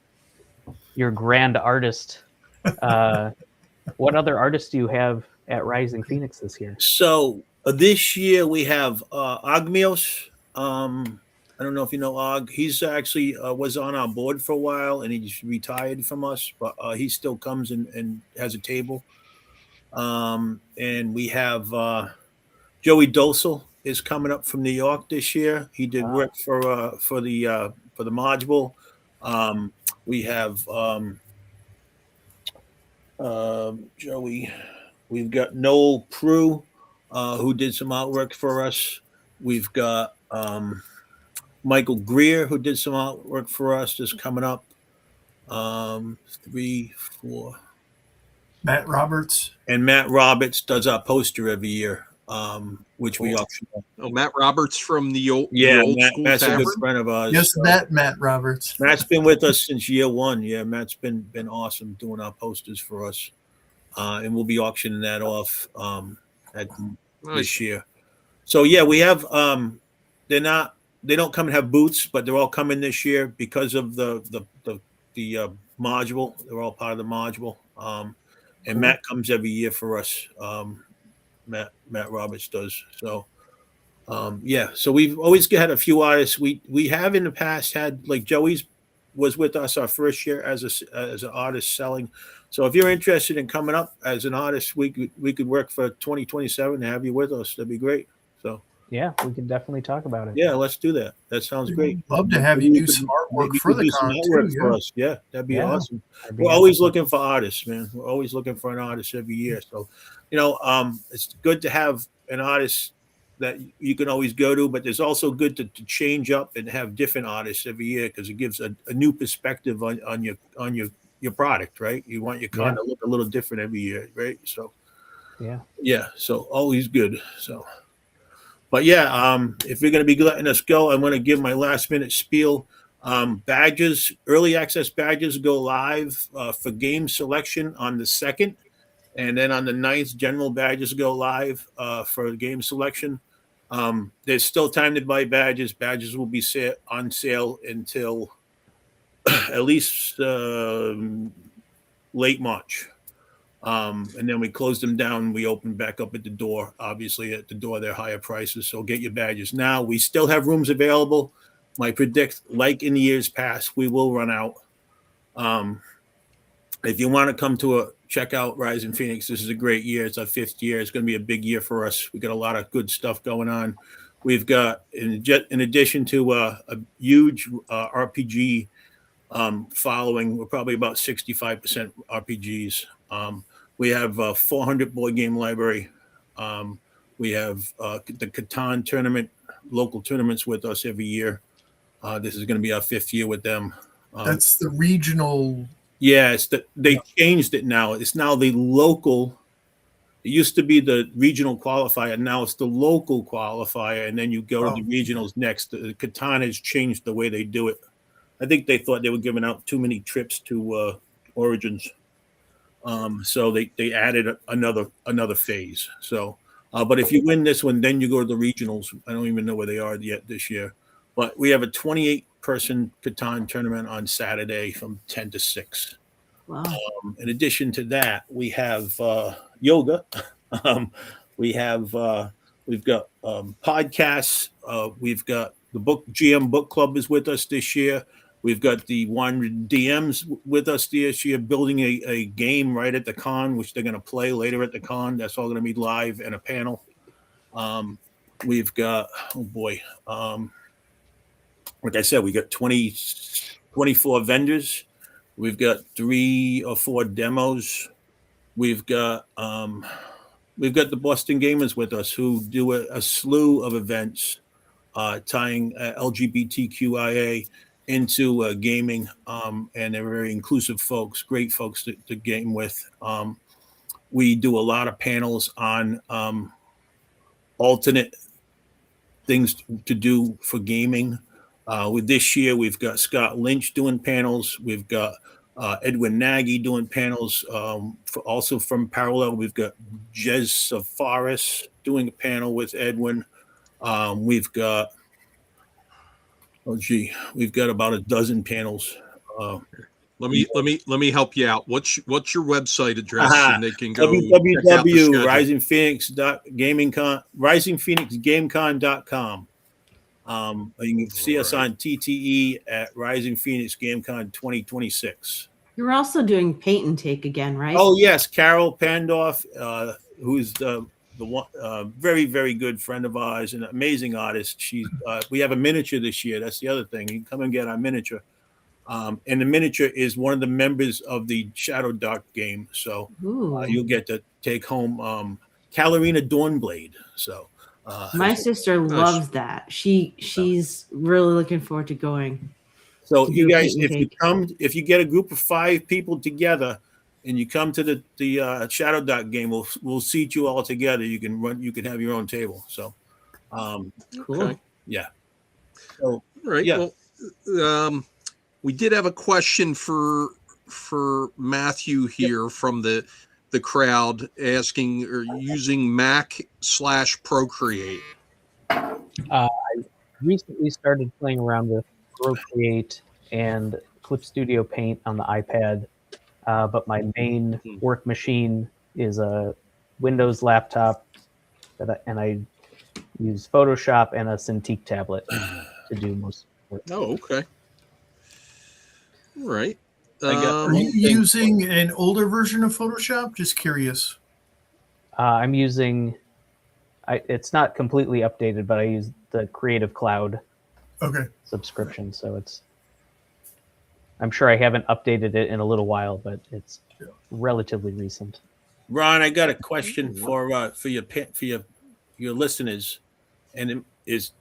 grand artist, what other artists do you have at Rising Phoenix this year? So this year we have Ogmios. I don't know if you know Og. He's actually was on our board for a while, and he's retired from us, but he still comes and has a table. And we have Joey Dosel is coming up from New York this year. He did work for the module. We have Joey. We've got Noel Prue, who did some artwork for us. We've got Michael Greer, who did some artwork for us, just coming up. 3, 4. Matt Roberts. And Matt Roberts does our poster every year, which we auction. Oh, Matt Roberts from the old school Matt's a tavern? good friend of ours. Yes, that Matt Roberts. Matt's been with us since year one. Yeah, Matt's been awesome doing our posters for us, and we'll be auctioning that off this year. So yeah, we have. They don't come and have booths, but they're all coming this year because of the module. They're all part of the module. And Matt comes every year for us. Matt Roberts does. So Yeah, so we've always had a few artists. We have in the past had, like, Joey's was with us our first year as an artist selling. So if you're interested in coming up as an artist, we could work for 2027 to have you with us. That'd be great. So Yeah, we can definitely talk about it. yeah, let's do that. That sounds great. Love to have you do some artwork Maybe for the do some con artwork too. for Yeah. us. Yeah, that'd be Yeah, awesome. I'd be We're happy always to. looking for artists, man. We're always looking for an artist every year. So, it's good to have an artist that you can always go to, but there's also good to change up and have different artists every year, because it gives a new perspective on your product, right? You want your con to look a little different every year, right? So Yeah. so always good. So, but yeah, if you're going to be letting us go, I'm going to give my last minute spiel. Badges, early access badges go live for game selection on the 2nd. And then on the 9th, general badges go live for game selection. There's still time to buy badges. Badges will be on sale until at least late March. And then we close them down. We open back up at the door. Obviously, at the door, they're higher prices. So get your badges now. We still have rooms available. I predict, like in the years past, we will run out. If you want to come to check out Rising Phoenix, this is a great year. It's our 5th year. It's going to be a big year for us. We got a lot of good stuff going on. We've got, in addition to a huge RPG following, we're probably about 65% RPGs. We have a 400 board game library. We have the Catan tournament, local tournaments with us every year. This is going to be our 5th year with them. That's the regional. Yeah, they changed it now. It's now the local. It used to be the regional qualifier. Now it's the local qualifier, and then you go to the regionals next. The Catan has changed the way they do it. I think they thought they were giving out too many trips to Origins. So they added another phase. So, but if you win this one, then you go to the regionals. I don't even know where they are yet this year. But we have a 28-person Catan tournament on Saturday from 10 to 6. Wow. In addition to that, we have yoga. We've got podcasts. We've got the GM Book Club is with us this year. We've got the Wandering DMs with us this year, building a game right at the con, which they're going to play later at the con. That's all going to be live and a panel. We've got, like I said, we got 24 vendors. We've got 3 or 4 demos. We've got the Boston Gamers with us, who do a slew of events tying LGBTQIA into gaming, and they're very inclusive folks, great folks to game with. We do a lot of panels on alternate things to do for gaming. With this year, we've got Scott Lynch doing panels. We've got Edwin Nagy doing panels. Also from Parallel, we've got Jez Safaris doing a panel with Edwin. We've got about a dozen panels. Let me help you out. What's your website address, and they can go risingphoenixgamecon.com. You can see us on TTE at Rising Phoenix GameCon 2026. You're also doing Paint and Take again, right? Oh yes, Carol Pandorf, who's the one very, very good friend of ours, an amazing artist. We have a miniature this year. That's the other thing. You can come and get our miniature. And the miniature is one of the members of the Shadow Dark game. So you'll get to take home Kalarina Dawnblade. So my sister loves that. She's really looking forward to going. So you guys, if you get a group of 5 people together and you come to the Shadow Dark game, we'll seat you all together. You can have your own table. So cool. Okay. Yeah. So, all right. Yeah. Well, we did have a question for Matthew here from the crowd, asking or using Mac/Procreate. I recently started playing around with Procreate and Clip Studio Paint on the iPad, but my main work machine is a Windows laptop, and I use Photoshop and a Cintiq tablet to do most work. Oh, okay. All right. I got Are you one thing. using an older version of Photoshop? Just curious. I'm using. It's not completely updated, but I use the Creative Cloud Okay. subscription, so it's. I'm sure I haven't updated it in a little while, but it's relatively recent. Ron, I got a question for your listeners, and it is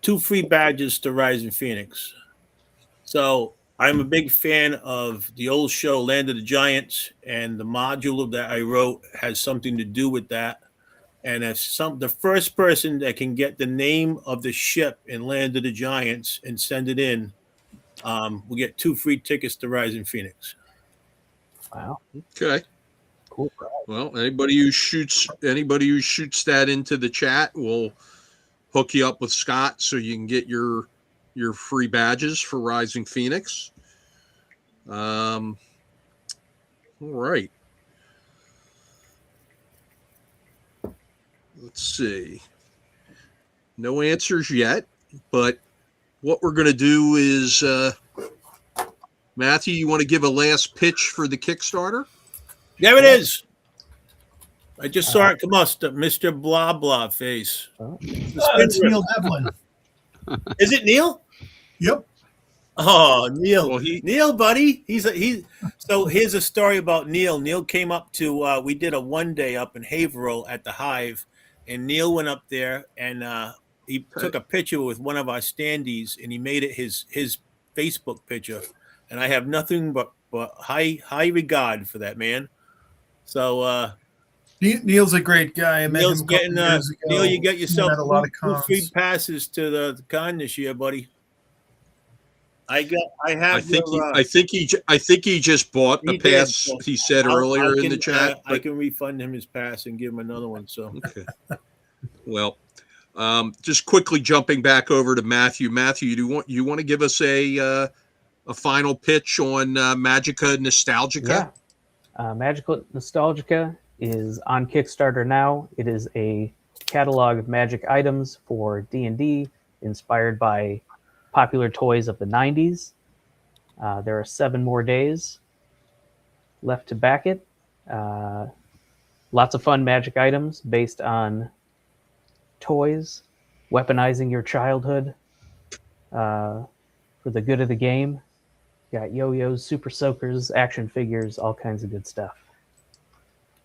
2 free badges to Rising Phoenix. So I'm a big fan of the old show Land of the Giants, and the module that I wrote has something to do with that. And if the first person that can get the name of the ship in Land of the Giants and send it in, will get 2 free tickets to Rising Phoenix. Wow, Okay. cool. Well, anybody who shoots that into the chat will hook you up with Scott so you can get your free badges for Rising Phoenix. All right. Let's see. No answers yet, but what we're going to do is, Matthew, you want to give a last pitch for the Kickstarter? There it is. I just saw it come up, Mr. Blah Blah Face. It's Neil Devlin. Is it Neil? Yep. Oh, Neil. Well, Neil, buddy. So here's a story about Neil. Neil came up to we did a one day up in Haverhill at the Hive, and Neil went up there and he took a picture with one of our standees and he made it his Facebook picture. And I have nothing but high regard for that man. So Neil's a great guy. I met Neil's him a couple getting years ago. Neil, you got yourself Met a lot of 2 cons. free passes to the con this year, buddy. I think he just bought a He did, pass. so He said earlier in the chat. I can refund him his pass and give him another one. So Okay. Well, just quickly jumping back over to Matthew. Matthew, you want to give us a final pitch on Magica Nostalgica? Yeah. Magical Nostalgica is on Kickstarter now. It is a catalog of magic items for D&D inspired by popular toys of the 90s. There are 7 more days left to back it. Lots of fun magic items based on toys, weaponizing your childhood for the good of the game. Got yo-yos, super soakers, action figures, all kinds of good stuff.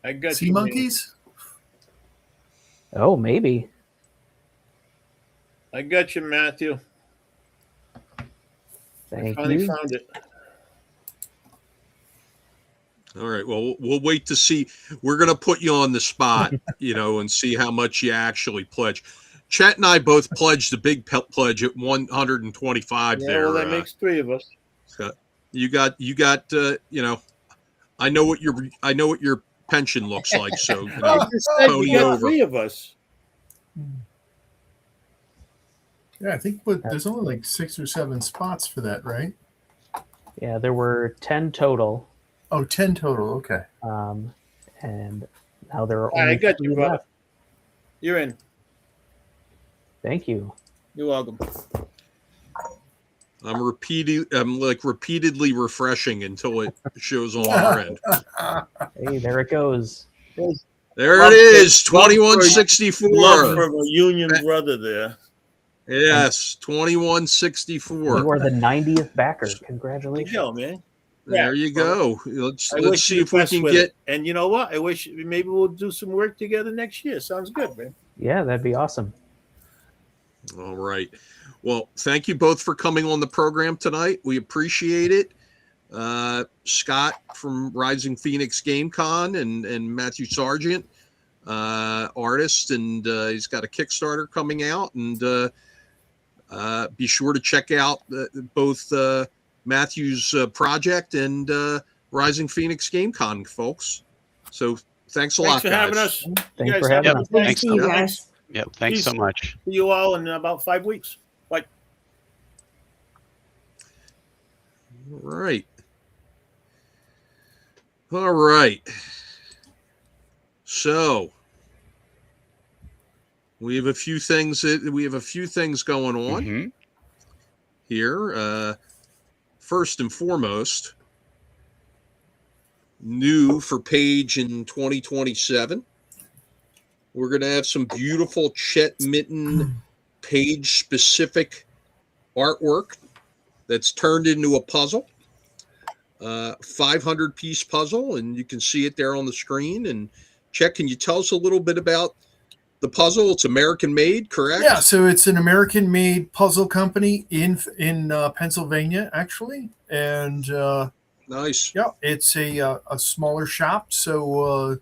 I got Sea you, monkeys? Oh, maybe. I got you, Matthew. Thank Finally you. found it. All right. Well, we'll wait to see. We're going to put you on the spot, and see how much you actually pledge. Chet and I both pledged the big pledge at 125 Yeah, there. well, that makes 3 of us. Scott. You got. I know what your pension looks like. So I just said pony you got over. 3 of us. Yeah, I think, but there's only like 6 or 7 spots for that, right? Yeah, there were 10 total. Oh, 10 total. Okay. And now there are I only got 3 you, brother. left. You're in. Thank you. You're welcome. I'm repeatedly refreshing until it shows on our end. Hey, there it goes. There it is, 2164. Love for a union brother there. Yes, You 2164. are the 90th backer. There you Congratulations. go, man. There you go. Let's I wish see you if we the best can with get. it. And you know what? I wish maybe we'll do some work together next year. Sounds good, man. Yeah, that'd be awesome. All right. Well, thank you both for coming on the program tonight. We appreciate it. Scott from Rising Phoenix Game Con and Matthew Sargent, artist, and he's got a Kickstarter coming out. And be sure to check out both Matthew's project and Rising Phoenix Game Con, folks. So thanks a lot, Thanks for guys. having us. You Thanks guys for have having a us. good day. Thanks, See you Tom. guys. Yep. Thanks so much. See you all in about 5 weeks. Bye. All right. All right. So We have a few things going on Mm-hmm. here. First and foremost, new for Page in 2027. We're going to have some beautiful Chet Mitten Page specific artwork that's turned into a puzzle. 500 piece puzzle, and you can see it there on the screen. And Chet, can you tell us a little bit about the puzzle? It's American made, correct? Yeah, so it's an American made puzzle company in Pennsylvania, actually, and Nice. yeah, it's a smaller shop, so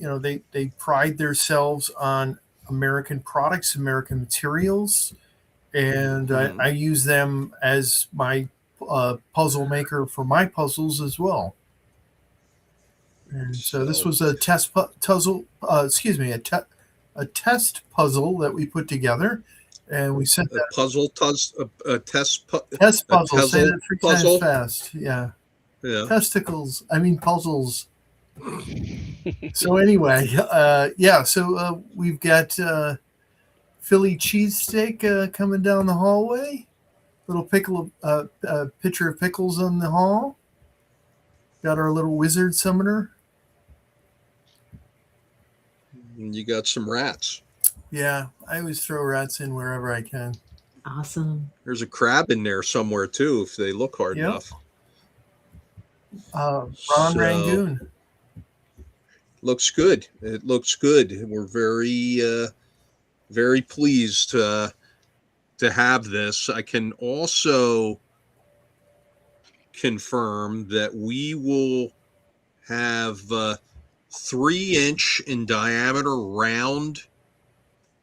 they pride themselves on American products, American materials, and I use them as my puzzle maker for my puzzles as well. And so this was a test puzzle. A test puzzle that we put together, and we sent that test puzzle. Say that 3 puzzle. times fast. Yeah. Yeah. Testicles. I mean puzzles. So anyway, So we've got Philly cheesesteak coming down the hallway. Little pitcher of pickles on the hall. Got our little wizard summoner. And you got some rats. Yeah, I always throw rats in wherever I can. Awesome. There's a crab in there somewhere too, if they look hard Yep. enough. Ron Rangoon. Looks good. It looks good. We're very pleased to have this. I can also confirm that we will have 3-inch in diameter round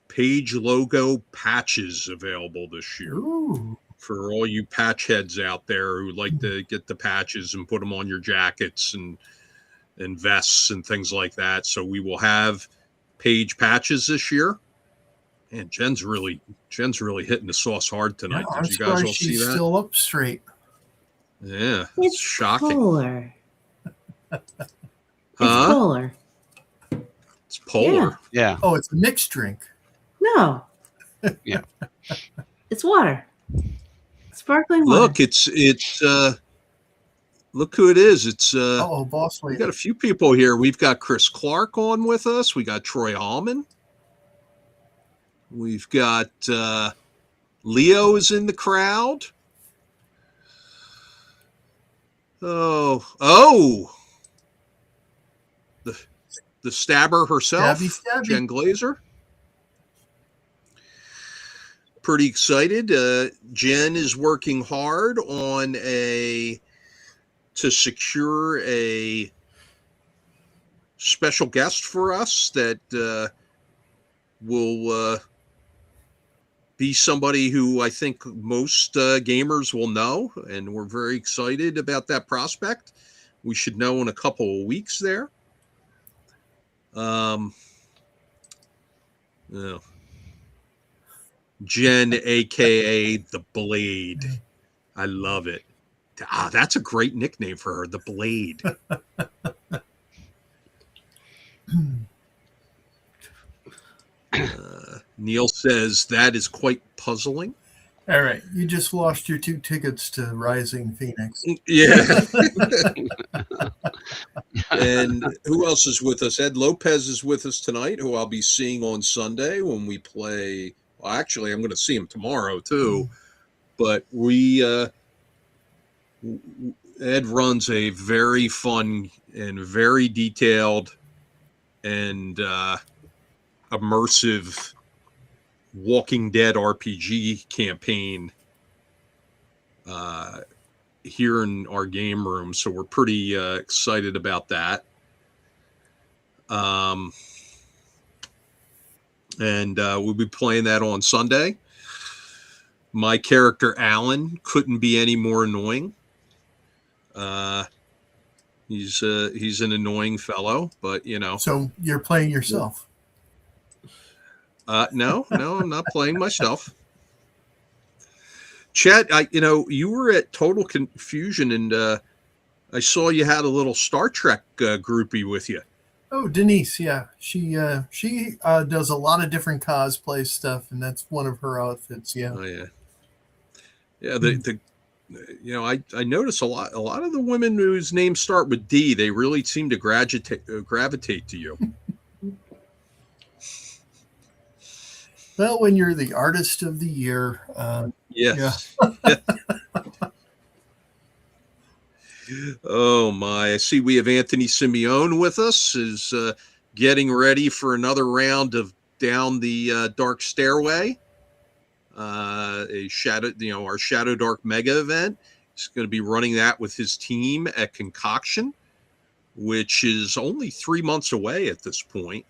Page logo patches available this year. Ooh. For all you patch heads out there who like to get the patches and put them on your jackets and vests and things like that. So we will have Page patches this year. And Jen's really hitting the sauce hard tonight. Yeah, Did you guys all see she's that? still up straight. Yeah, It's shocking. polar. It's Huh? polar. It's polar. Yeah. Oh, it's a mixed drink. No. Yeah. It's water. Sparkling water. Look, it's look who it is. It's Boss we lady. got a few people here. We've got Chris Clark on with us. We got Troy Allman. We've got Leo is in the crowd. Oh, the stabber herself, Stabby. Jen Glazer. Pretty excited. Jen is working hard on to secure a special guest for us that will be somebody who I think most gamers will know, and we're very excited about that prospect. We should know in a couple of weeks there. Jen, aka the Blade. I love it. That's a great nickname for her, the Blade. Neil says that is quite puzzling. All right, you just lost your 2 tickets to Rising Phoenix. Yeah. And who else is with us? Ed Lopez is with us tonight, who I'll be seeing on Sunday when we play. Well, actually, I'm going to see him tomorrow too. But Ed runs a very fun and very detailed and immersive Walking Dead RPG campaign here in our game room, so we're pretty excited about that. And we'll be playing that on Sunday. My character Alan couldn't be any more annoying. He's an annoying fellow, but you know. So you're playing yourself. No, I'm not playing myself. Chet, you were at Total Confusion, and I saw you had a little Star Trek groupie with you. Oh, Denise, yeah, she does a lot of different cosplay stuff, and that's one of her outfits. Yeah. Oh yeah, yeah. The I notice a lot of the women whose names start with D. They really seem to gravitate to you. Well, when you're the artist of the year, yeah. Yes. Oh my! I see we have Anthony Simeone with us. Is getting ready for another round of Down the Dark Stairway, a shadow, our Shadow Dark Mega event. He's going to be running that with his team at Concoction, which is only 3 months away at this point.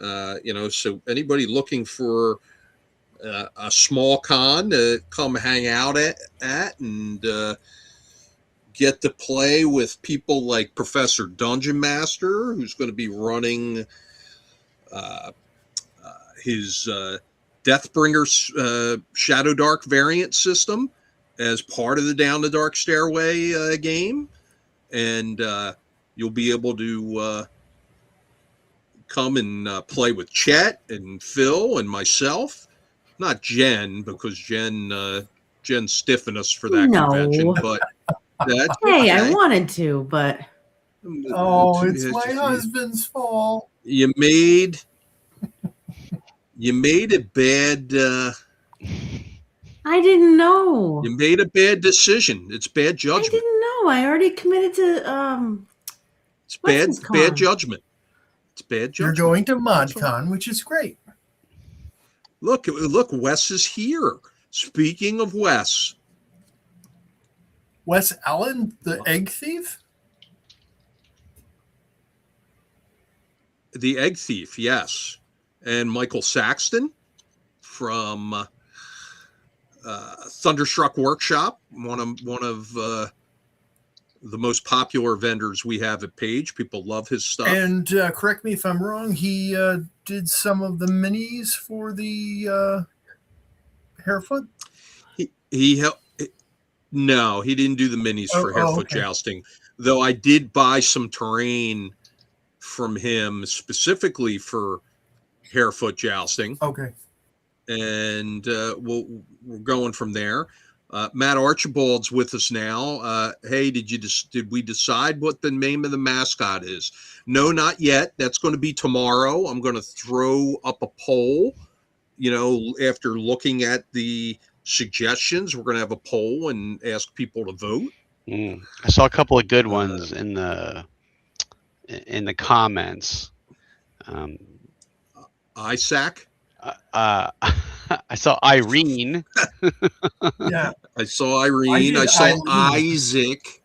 So anybody looking for a small con to come hang out at and get to play with people like Professor Dungeon Master, who's going to be running his Deathbringer Shadow Dark variant system as part of the Down the Dark Stairway game. And you'll be able to come and play with Chet and Phil and myself. Not Jen, because Jen stiffened us for that convention, but that's Hey, okay. I wanted to, but Oh, it's my husband's fault. You made a bad. I didn't know. You made a bad decision. It's bad judgment. I didn't know. I already committed to It's what's his bad con? judgment. It's bad judgment. You're going to ModCon, which is great. Look, Wes is here. Speaking of Wes. Wes Allen, the egg thief? The Egg Thief, yes. And Michael Saxton from Thunderstruck Workshop, one of the most popular vendors we have at Page. People love his stuff. And correct me if I'm wrong, he did some of the minis for the Harefoot? He helped. No, he didn't do the minis for Harefoot Jousting, though I did buy some terrain from him specifically for Harefoot Jousting. Okay. And we're going from there. Matt Archibald's with us now. Hey, did we decide what the name of the mascot is? No, not yet. That's going to be tomorrow. I'm going to throw up a poll. After looking at the suggestions, we're going to have a poll and ask people to vote. I saw a couple of good ones in the comments. Isaac. I saw Irene. Yeah. I saw Irene. I saw Isaac.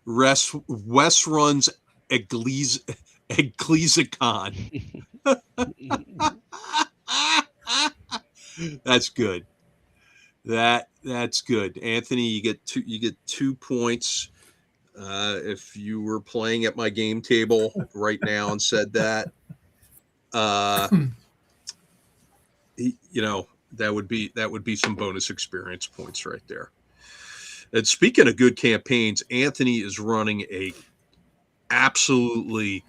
Wes runs Ecclesiacon. That's good. That's good. Anthony, you get 2 points. If you were playing at my game table right now and said that, that would be some bonus experience points right there. And speaking of good campaigns, Anthony is running a absolutely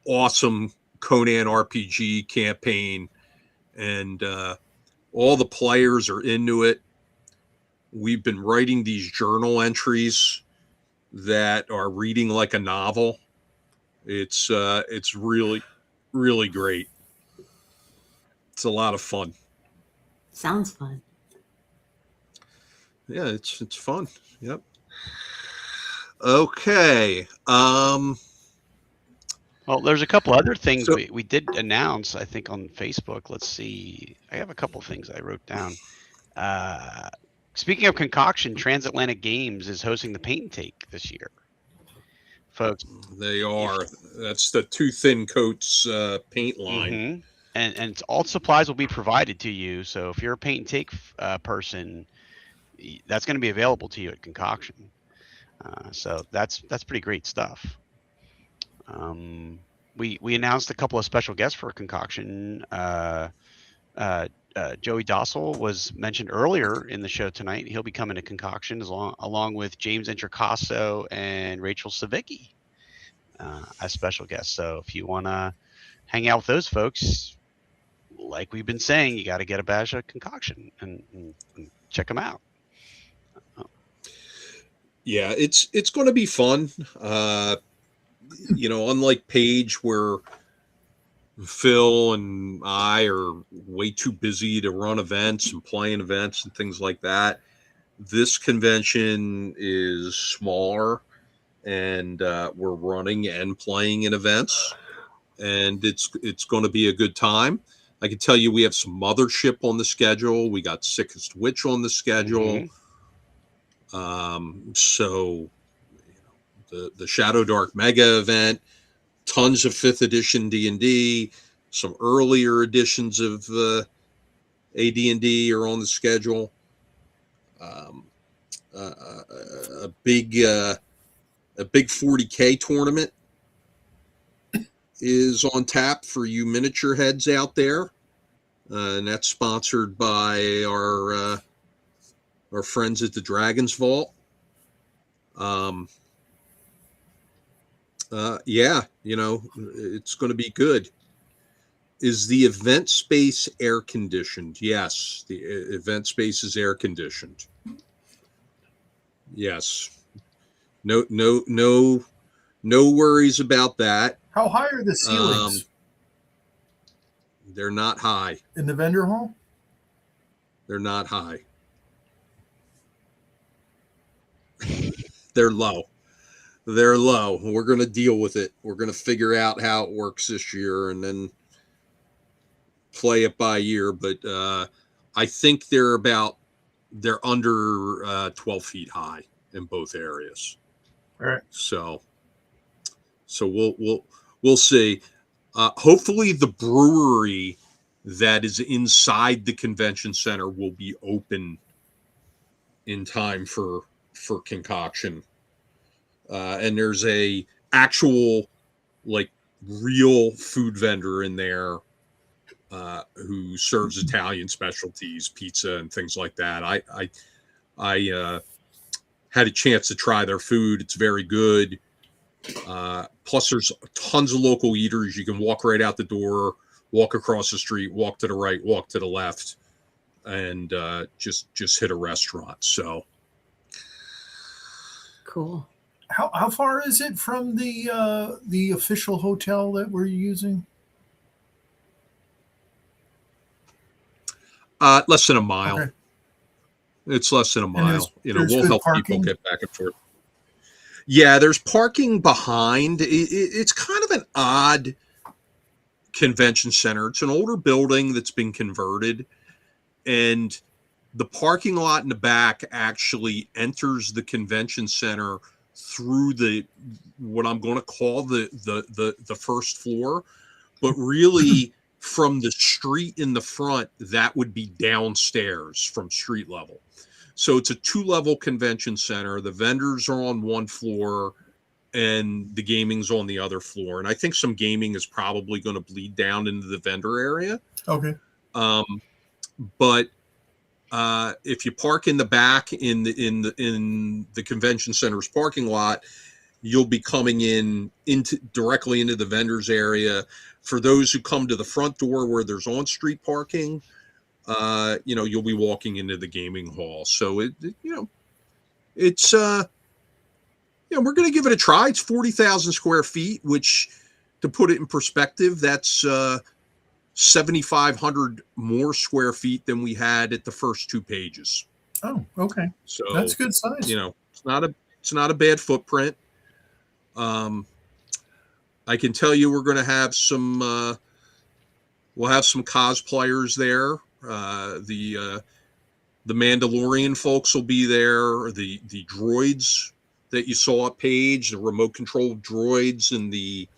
awesome Conan RPG campaign, and all the players are into it. We've been writing these journal entries that are reading like a novel. It's really, really great. It's a lot of fun. Sounds fun. Yeah, it's fun. Yep. Okay. Well, there's a couple other things we did announce, I think, on Facebook. Let's see. I have a couple things I wrote down. Speaking of Concoction, Transatlantic Games is hosting the Paint and Take this year. Folks. They are. That's the Too Thin Coats paint line. Mm-hmm. And all supplies will be provided to you. So if you're a Paint and Take person, that's going to be available to you at Concoction. So that's pretty great stuff. We announced a couple of special guests for Concoction. Joey Dossel was mentioned earlier in the show tonight. He'll be coming to Concoction along with James Introcaso and Rachel Savicki as special guests. So if you want to hang out with those folks, like we've been saying, you got to get a badge of Concoction and check them out. Yeah, it's going to be fun. Unlike Paige, where Phil and I are way too busy to run events and playing events and things like that, this convention is smaller, and we're running and playing in events, and it's going to be a good time. I can tell you we have some Mothership on the schedule. We got Sickest Witch on the schedule. So the Shadow Dark Mega event, tons of 5th edition D&D, some earlier editions of AD&D are on the schedule. A big 40K tournament is on tap for you miniature heads out there, and that's sponsored by our friends at the Dragon's Vault. It's going to be good. Is the event space air conditioned? Yes, the event space is air conditioned. Yes. No worries about that. How high are the ceilings? They're not high. In the vendor hall? They're not high. They're low. They're low. We're going to deal with it. We're going to figure out how it works this year and then play it by ear. But I think they're under 12 feet high in both areas. All right. So we'll see. Hopefully the brewery that is inside the convention center will be open in time for Concoction. And there's a actual real food vendor in there who serves Italian specialties, pizza and things like that. I had a chance to try their food. It's very good. Plus there's tons of local eaters. You can walk right out the door, walk across the street, walk to the right, walk to the left, and just hit a restaurant. So cool. How far is it from the official hotel that we're using? Less than a mile. Okay. It's less than a mile. We'll help people get back and forth. Yeah, there's parking behind. It's kind of an odd convention center. It's an older building that's been converted, and the parking lot in the back actually enters the convention center through what I'm going to call the first floor, but really from the street in the front, that would be downstairs from street level. So it's a 2-level convention center. The vendors are on one floor and the gaming's on the other floor. And I think some gaming is probably going to bleed down into the vendor area. Okay. But if you park in the back in the convention center's parking lot, you'll be coming directly into the vendors area. For those who come to the front door where there's on-street parking, you'll be walking into the gaming hall. So we're going to give it a try. It's 40,000 square feet, which, to put it in perspective, that's 7,500 more square feet than we had at the first 2 pages. Oh, okay. So that's good size. It's not a bad footprint. I can tell you we're going to have we'll have some cosplayers there. The Mandalorian folks will be there. The droids that you saw at Page, the remote control droids and the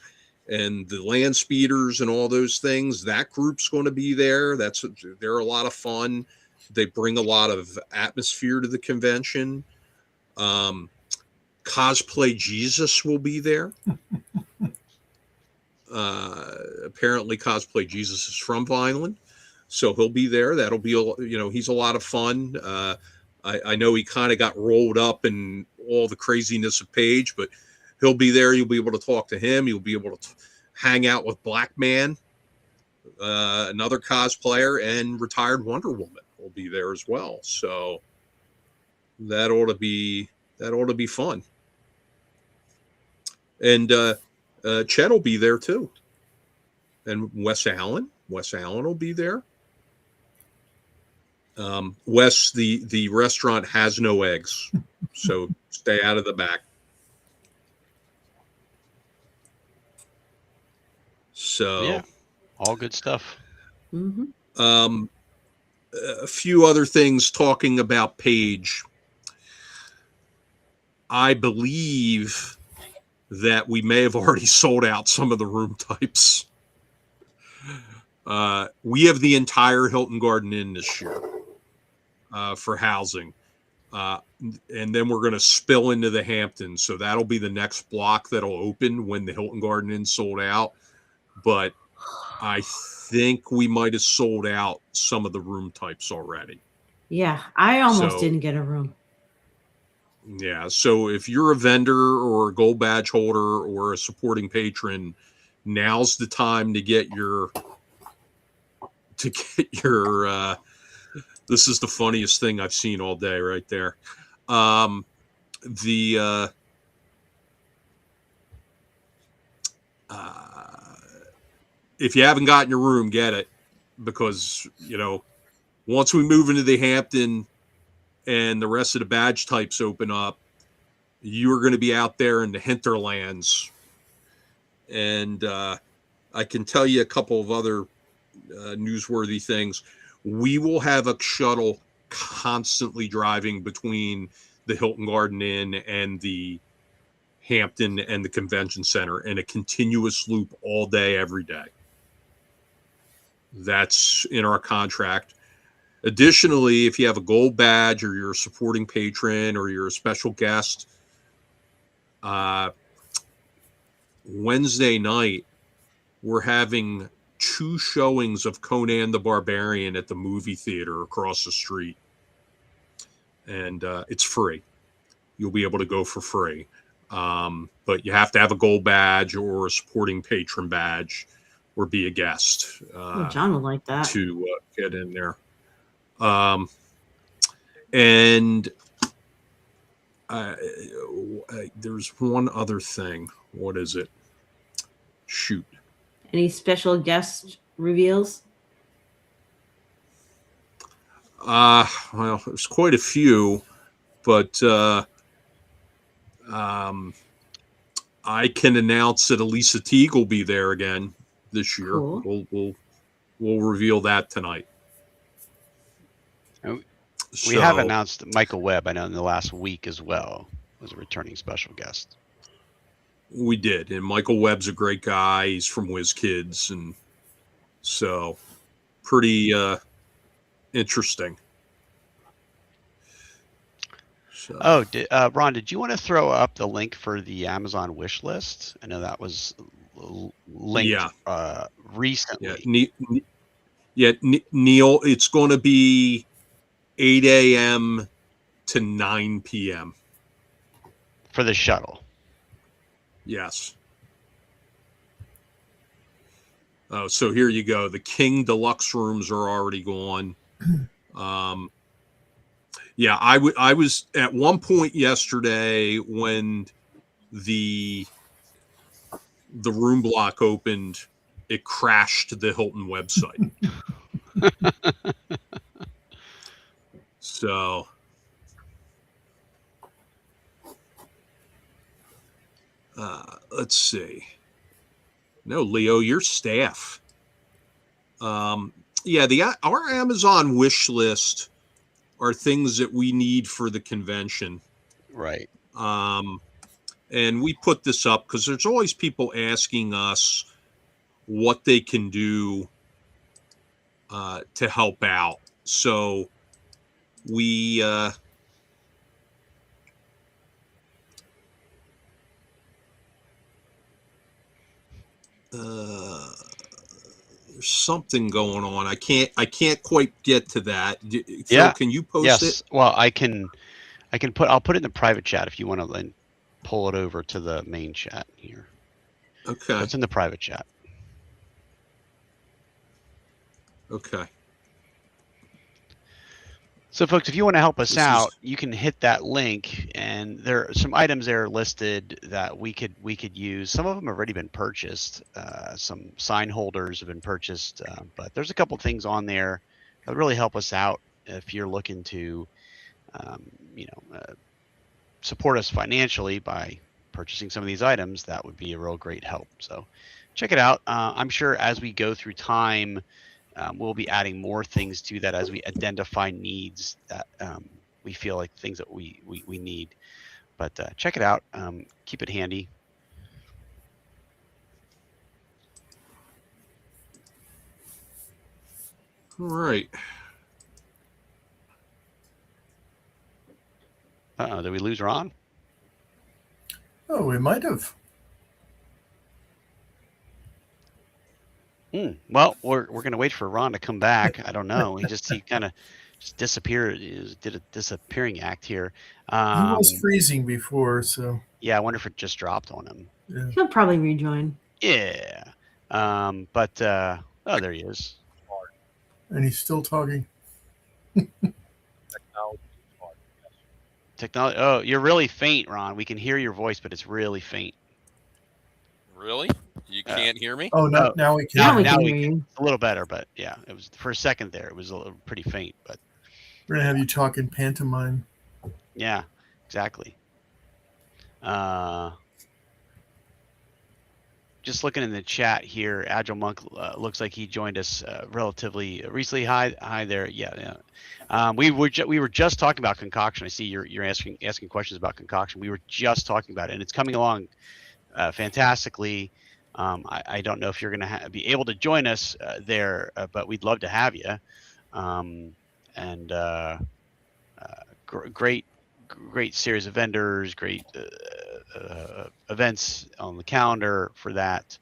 land speeders and all those things, that group's going to be there. They're a lot of fun. They bring a lot of atmosphere to the convention. Cosplay Jesus will be there. Apparently Cosplay Jesus is from Vineland. So he'll be there. That'll be, he's a lot of fun. I know he kind of got rolled up in all the craziness of Page, but he'll be there. You'll be able to talk to him. You'll be able to hang out with Black Man, another cosplayer, and retired Wonder Woman will be there as well. So that ought to be fun. And Chet will be there too. And Wes Allen will be there. Wes, the restaurant has no eggs, so stay out of the back. So Yeah, all good stuff. Mm-hmm. A few other things talking about Page. I believe that we may have already sold out some of the room types. We have the entire Hilton Garden Inn this year for housing. And then we're going to spill into the Hamptons. So that'll be the next block that'll open when the Hilton Garden Inn sold out. But I think we might have sold out some of the room types already. Yeah, I almost didn't get a room. Yeah, so if you're a vendor or a gold badge holder or a supporting patron, now's the time to get your this is the funniest thing I've seen all day right there. If you haven't gotten your room, get it, because once we move into the Hampton and the rest of the badge types open up, you are going to be out there in the hinterlands. And I can tell you a couple of other newsworthy things. We will have a shuttle constantly driving between the Hilton Garden Inn and the Hampton and the Convention Center in a continuous loop all day, every day. That's in our contract. Additionally, if you have a gold badge or you're a supporting patron or you're a special guest, Wednesday night, we're having 2 showings of Conan the Barbarian at the movie theater across the street. And it's free. You'll be able to go for free. But you have to have a gold badge or a supporting patron badge or be a guest. John would like that. To get in there. And there's one other thing. What is it? Shoot. Any special guest reveals? Well, there's quite a few, but I can announce that Elisa Teague will be there again this year. Cool. We'll reveal that tonight. We have announced Michael Webb, I know, in the last week as well, as a returning special guest. We did, and Michael Webb's a great guy. He's from WizKids, and so pretty interesting. So. Ron, did you want to throw up the link for the Amazon wish list? I know that was linked recently. Neil, it's going to be 8 a.m. to 9 p.m. for the shuttle. Yes. Oh, so here you go. The King Deluxe rooms are already gone. Yeah, I was at one point yesterday when the room block opened, it crashed the Hilton website. So let's see. No, Leo, your staff. Our Amazon wish list are things that we need for the convention. Right. And we put this up because there's always people asking us what they can do to help out. So we There's something going on. I can't quite get to that. Phil, Yeah. can you post Yes. it? Well, I'll put it in the private chat if you want to then pull it over to the main chat here. Okay. So it's in the private chat. Okay. So, folks, if you want to help us This out, is- you can hit that link, and there are some items there listed that we could use. Some of them have already been purchased. Some sign holders have been purchased, but there's a couple things on there that really help us out if you're looking to, support us financially by purchasing some of these items. That would be a real great help. So, check it out. I'm sure as we go through time, we'll be adding more things to that as we identify needs that we feel like things that we need. But check it out. Keep it handy. All right. Did we lose Ron? Oh, we might have. Well, we're gonna wait for Ron to come back. I don't know. He kind of just disappeared. He did a disappearing act here. He was freezing before, so Yeah, I wonder if it just dropped on him. yeah. He'll probably rejoin. Yeah. But oh, there he is. And he's still talking. Technology. Oh, you're really faint, Ron. We can hear your voice, but it's really faint. Really? You can't hear me? Oh, no, Oh. now we can. Now we now can we hear you. A little better, but yeah, it was for a second there. It was a little pretty faint, but We're gonna have you talk in pantomime. yeah, exactly. Just looking in the chat here, Agile Monk looks like he joined us relatively recently. Hi there. Yeah. We were just talking about concoction. I see you're asking questions about concoction. We were just talking about it, and it's coming along fantastically. I don't know if you're going to be able to join us there, but we'd love to have you. Great series of vendors, great events on the calendar for that.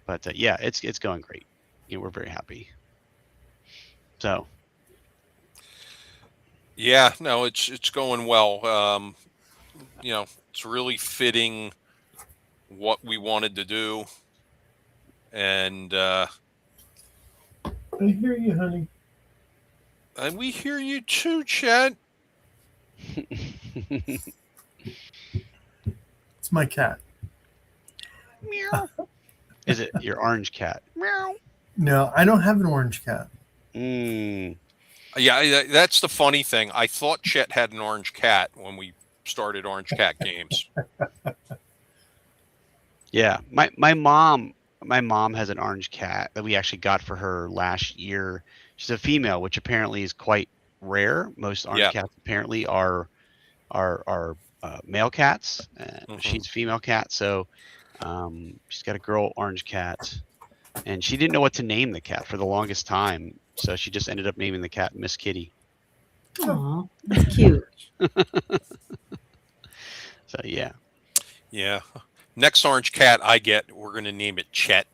But yeah, it's going great. We're very happy. So Yeah, no, it's going well. It's really fitting what we wanted to do, and I hear you, honey. we hear you too, Chet. It's my cat. Meow. Is it your orange cat? Meow. No, I don't have an orange cat. Yeah, that's the funny thing. I thought Chet had an orange cat when we started Orange Cat Games. Yeah, my mom has an orange cat that we actually got for her last year. She's a female, which apparently is quite rare. Most orange cats apparently are male cats. She's a female cat, so she's got a girl orange cat, and she didn't know what to name the cat for the longest time. So she just ended up naming the cat Miss Kitty. Aw, that's cute. So yeah. Yeah. Next orange cat I get, we're going to name it Chet.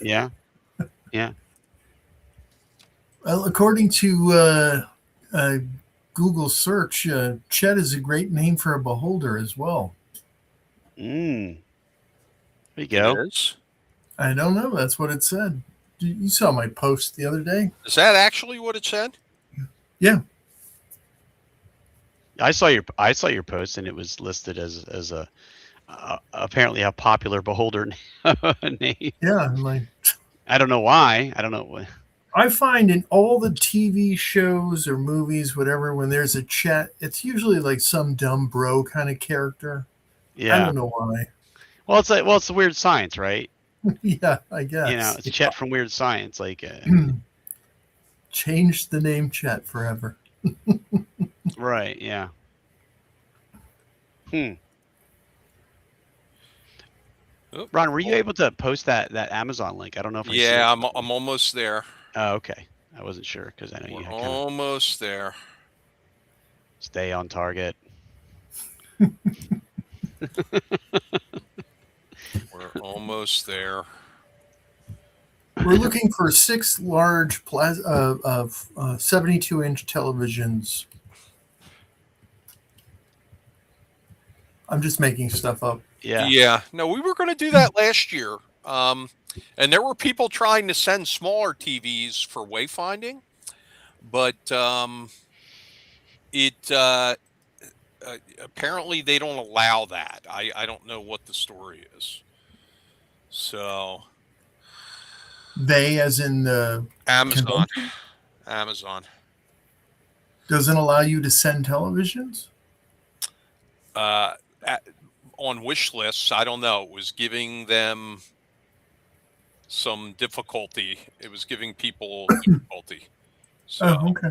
Yeah. Yeah. Well, according to Google search, Chet is a great name for a beholder as well. There you go. It is? I don't know. That's what it said. You saw my post the other day. Is that actually what it said? Yeah. I saw your post, and it was listed as a apparently a popular beholder name. Yeah, like I don't know why. I don't know. I find in all the TV shows or movies, whatever, when there's a Chet, it's usually like some dumb bro kind of character. Yeah. I don't know why. Well, it's the Weird Science, right? Yeah, I guess. It's Chet from Weird Science. Like, change the name Chet forever. right? Yeah. Oh, Ron, were you able to post that Amazon link? I don't know if I see it. I'm almost there. Oh, okay. I wasn't sure because I know you We're had kind of almost there. stay on target. We're almost there. We're looking for 6 large 72-inch televisions. I'm just making stuff up. Yeah. No, we were going to do that last year. And there were people trying to send smaller TVs for wayfinding, but it apparently they don't allow that. I don't know what the story is. So They, as in the Amazon, convention, doesn't allow you to send televisions? On wish lists, I don't know. It was giving them some difficulty. It was giving people difficulty. So, Oh, okay.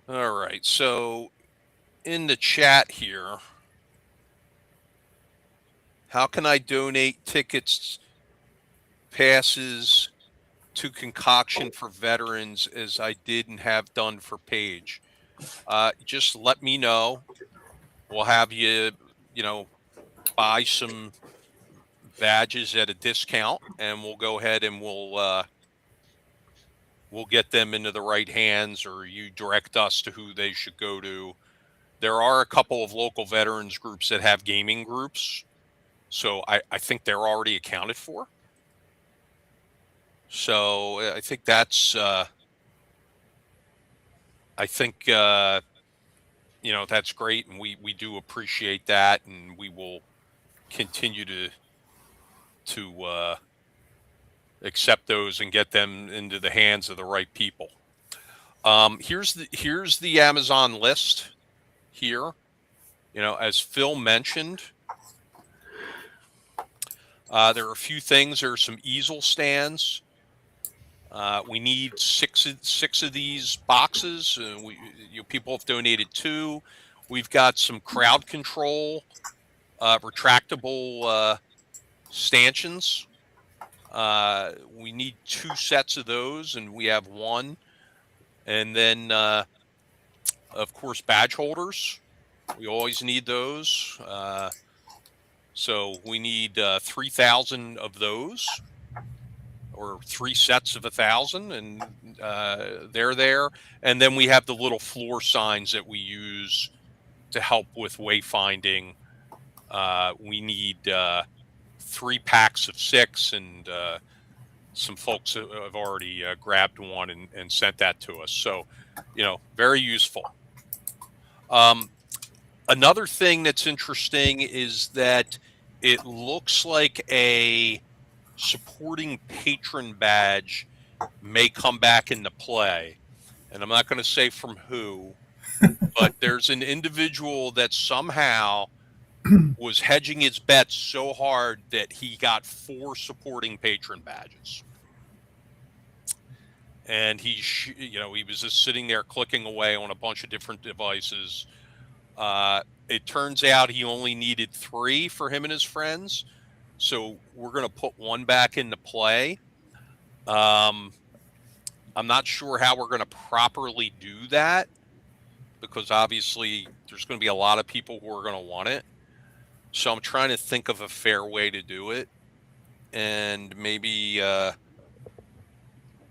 all right. So in the chat here, how can I donate tickets, passes to Concoction for veterans as I did and have done for Paige? Just let me know. We'll have you, buy some badges at a discount, and we'll go ahead and we'll get them into the right hands, or you direct us to who they should go to. There are a couple of local veterans groups that have gaming groups, so I think they're already accounted for. So I think that's that's great, and we do appreciate that, and we will continue to accept those and get them into the hands of the right people. Here's the Amazon list here. As Phil mentioned, there are a few things. There are some easel stands. We need six of these boxes. People have donated 2. We've got some crowd control, retractable stanchions. We need 2 sets of those, and we have 1. And then, of course, badge holders. We always need those. So we need 3,000 of those, or 3 sets of 1,000, and they're there. And then we have the little floor signs that we use to help with wayfinding. We need 3 packs of 6, and some folks have already grabbed one and sent that to us. So, very useful. Another thing that's interesting is that it looks like a supporting patron badge may come back into play. And I'm not going to say from who, but there's an individual that somehow was hedging his bets so hard that he got 4 supporting patron badges. And he was just sitting there clicking away on a bunch of different devices. It turns out he only needed 3 for him and his friends. So we're going to put 1 back into play. I'm not sure how we're going to properly do that, because obviously there's going to be a lot of people who are going to want it. So I'm trying to think of a fair way to do it. And maybe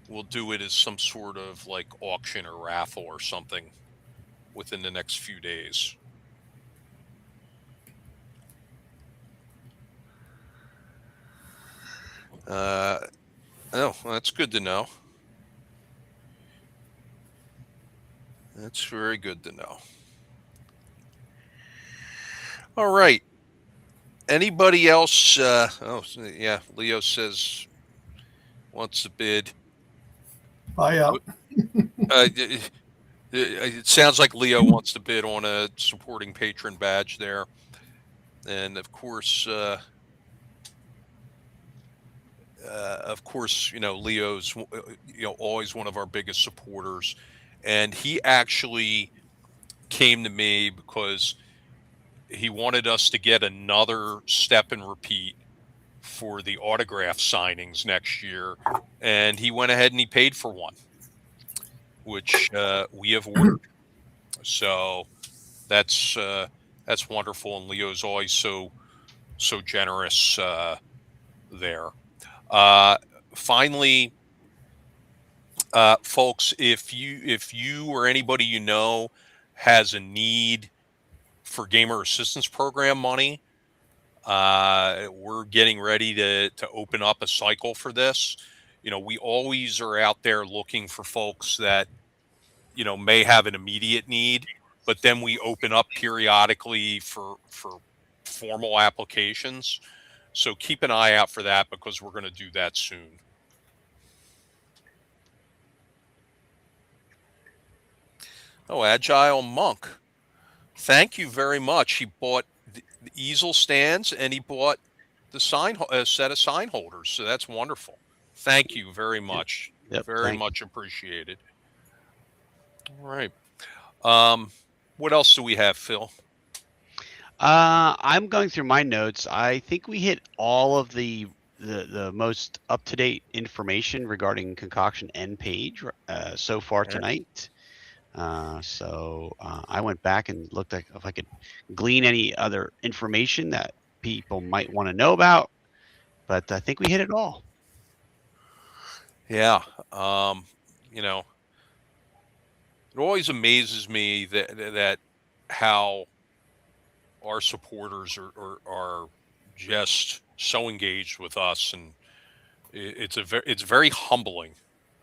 we'll do it as some sort of like auction or raffle or something within the next few days. Oh, that's good to know. That's very good to know. All right. Anybody else? Leo says wants to bid. Buy up. It sounds like Leo wants to bid on a supporting patron badge there. And of course, Leo's always one of our biggest supporters, and he actually came to me because he wanted us to get another step and repeat for the autograph signings next year, and he went ahead and he paid for one, which we have ordered. So that's wonderful, and Leo's always so generous there. Finally, folks, if you or anybody you know has a need for gamer assistance program money, we're getting ready to open up a cycle for this. We always are out there looking for folks that may have an immediate need, but then we open up periodically for formal applications. So keep an eye out for that, because we're going to do that soon. Oh, Agile Monk. Thank you very much. He bought the easel stands, and he bought the set of sign holders. So that's wonderful. Thank you very much. Yep, Very much appreciated. All right. What else do we have, Phil? I'm going through my notes. I think we hit all of the most up-to-date information regarding Concoction End page so far tonight. So I went back and looked at if I could glean any other information that people might want to know about, but I think we hit it all. Yeah. It always amazes me that how our supporters are just so engaged with us, and it's very humbling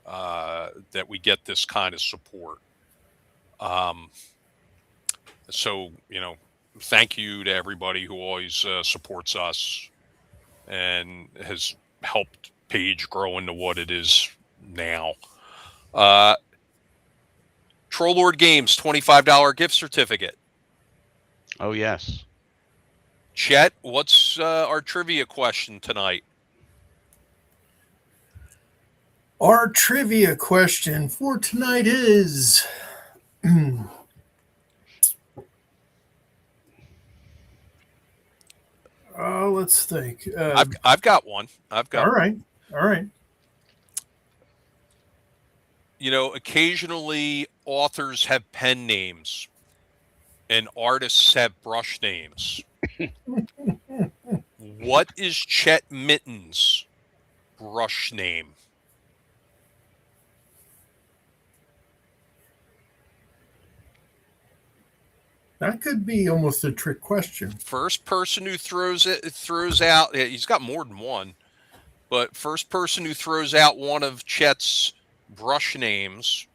that we get this kind of support. So thank you to everybody who always supports us and has helped Page grow into what it is now. Troll Lord Games $25 gift certificate. Oh yes. Chet, what's our trivia question tonight? Our trivia question for tonight is let's think. I've got one. All right. Occasionally authors have pen names and artists have brush names. What is Chet Mitten's brush name? That could be almost a trick question. First person who throws out, he's got more than one, but first person who throws out one of Chet's brush names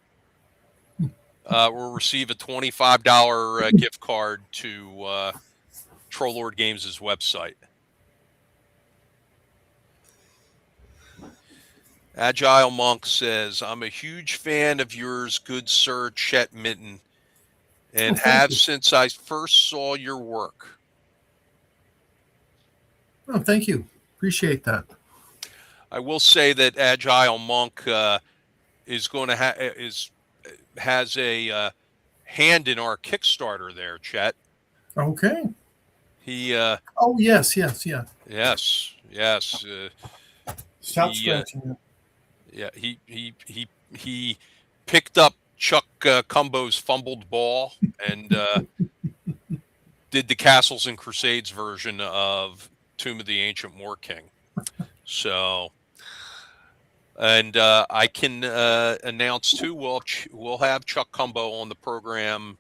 will receive a $25 gift card to Troll Lord Games' website. Agile Monk says, I'm a huge fan of yours, good sir Chet Mitten, and have since I first saw your work. Oh, thank you. Appreciate that. I will say that Agile Monk is going to has a hand in our Kickstarter there, Chet. Okay. He. Oh yes, yeah. Yes. Stop scratching it. Yeah, he picked up Chuck Cumbo's fumbled ball and did the Castles and Crusades version of Tomb of the Ancient War King. So, and I can announce too, we'll have Chuck Cumbo on the program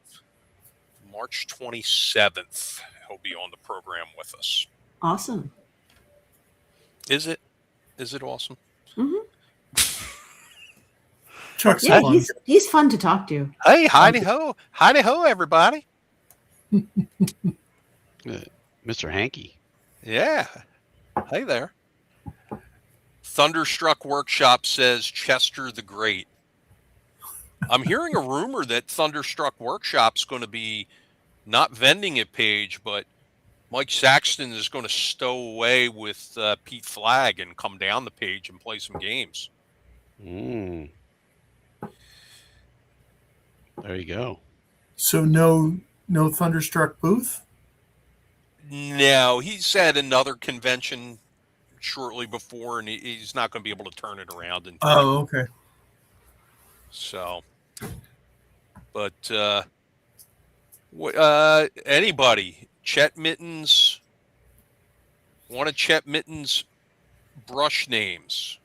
March 27th. He'll be on the program with us. Awesome. Is it awesome? Mm-hmm. Chuck's yeah, fun. he's fun to talk to. Hey, howdy ho, everybody. Mr. Hankey. Yeah. Hey there. Thunderstruck Workshop says Chester the Great. I'm hearing a rumor that Thunderstruck Workshop's going to be not vending at Page, but Mike Saxton is going to stow away with Pete Flagg and come down the Page and play some games. There you go. So no Thunderstruck booth? No, he's at another convention shortly before, and he's not going to be able to turn it around. Oh, okay. So, but anybody, Chet Mittens, want a Chet Mittens brush names.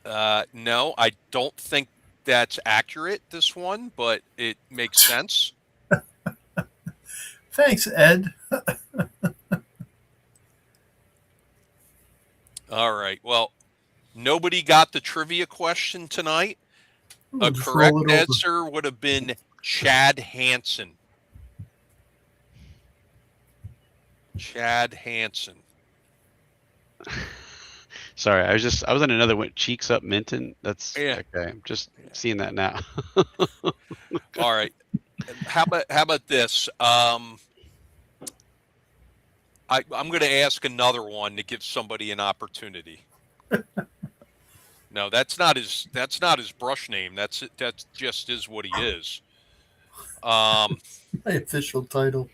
No, I don't think that's accurate, this one, but it makes sense. Thanks, Ed. All right. Well, nobody got the trivia question tonight. We'll A just correct roll it over. answer would have been Chad Hansen. Chad Hansen. Sorry, I was on another one. Cheeks Up Minton. That's Yeah. okay. I'm just seeing that now. All right. How about this? I'm going to ask another one to give somebody an opportunity. No, that's not his brush name. That just is what he is. My official title.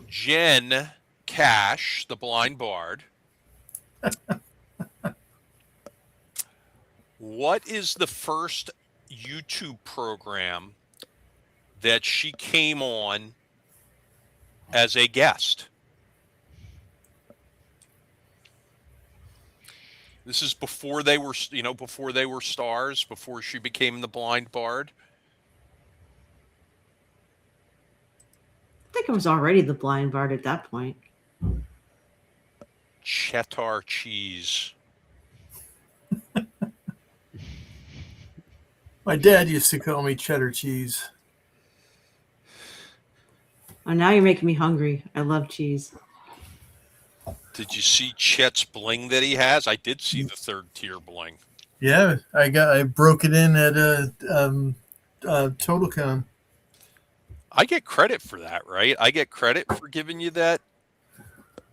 Jen Cash, the blind bard. What is the first YouTube program that she came on as a guest? This is before they were, before they were stars, before she became the blind bard. I think I was already the blind bard at that point. Cheddar cheese. My dad used to call me cheddar cheese. Oh, now you're making me hungry. I love cheese. Did you see Chet's bling that he has? I did see the third tier bling. Yeah, I broke it in at a TotalCon. I get credit for that, right? I get credit for giving you that.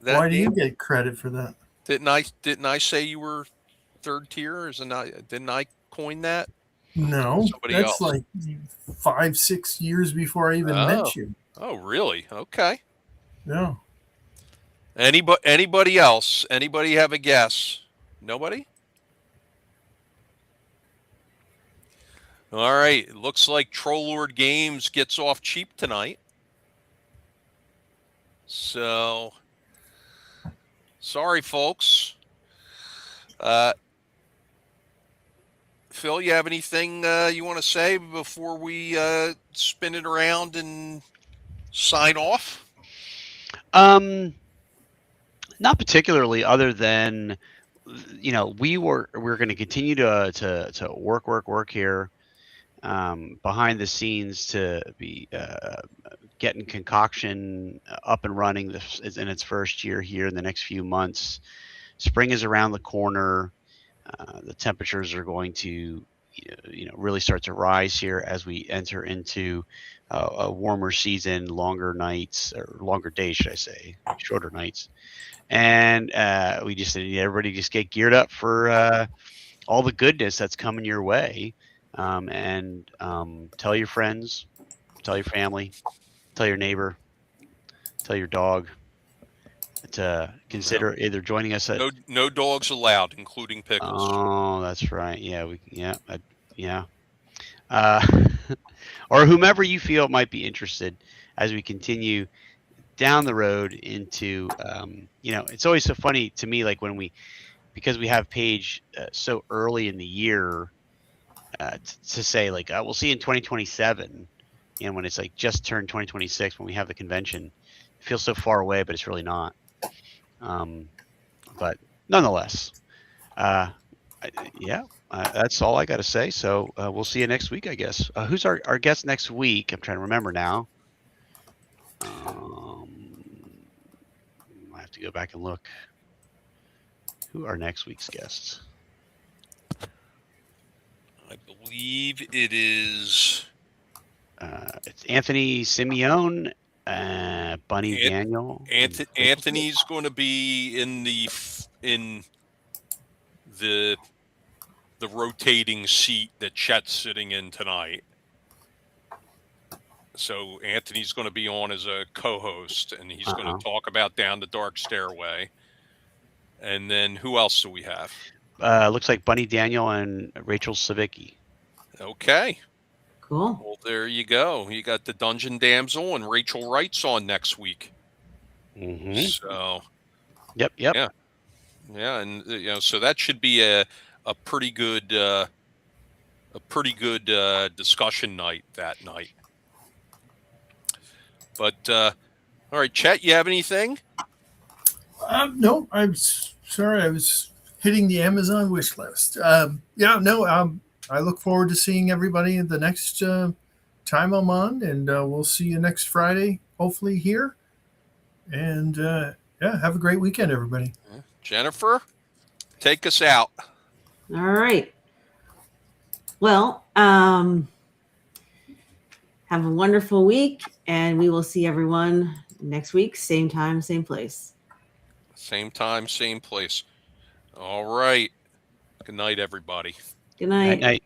Why do you get credit for that? Didn't I say you were third tier? Didn't I coin that? No, Somebody that's else. like 5-6 years before I even met you. Oh, really? Okay. Yeah. Anybody else? Anybody have a guess? Nobody? All right. It looks like Troll Lord Games gets off cheap tonight. So, sorry, folks. Phil, you have anything you want to say before we spin it around and sign off? Not particularly, other than we're going to continue to work here behind the scenes to be getting concoction up and running. This is in its first year here in the next few months. Spring is around the corner. The temperatures are going to really start to rise here as we enter into a warmer season, longer nights, or longer days, should I say, shorter nights. And we just need everybody just get geared up for all the goodness that's coming your way. And tell your friends, tell your family, tell your neighbor, tell your dog to consider either joining us at no dogs allowed, including Pickles. Oh, that's right. Yeah, or whomever you feel might be interested as we continue down the road into it's always so funny to me, like because we have Paige so early in the year to say like we'll see in 2027, and when it's like just turned 2026 when we have the convention, it feels so far away, but it's really not. But nonetheless, that's all I got to say. So we'll see you next week, I guess. Who's our guest next week? I'm trying to remember now. I have to go back and look. Who are next week's guests? I believe it is. It's Anthony Simeone, Bunny Daniel. Anthony's going to be in the rotating seat that Chet's sitting in tonight. So Anthony's going to be on as a co-host, and he's going to talk about Down the Dark Stairway. And then who else do we have? Looks like Bunny Daniel and Rachel Savicki. Okay. Cool. Well, there you go. You got the Dungeon Damsel and Rachel Wright's on next week. Mm-hmm. So Yep. yeah, and so that should be a pretty good discussion night that night. But all right, Chet, you have anything? No, I'm sorry. I was hitting the Amazon wish list. I look forward to seeing everybody the next time I'm on, and we'll see you next Friday, hopefully here. And have a great weekend, everybody. Jennifer, take us out. All right. Well, have a wonderful week, and we will see everyone next week, same time, same place. Same time, same place. All right. Good night, everybody. Good night. Night.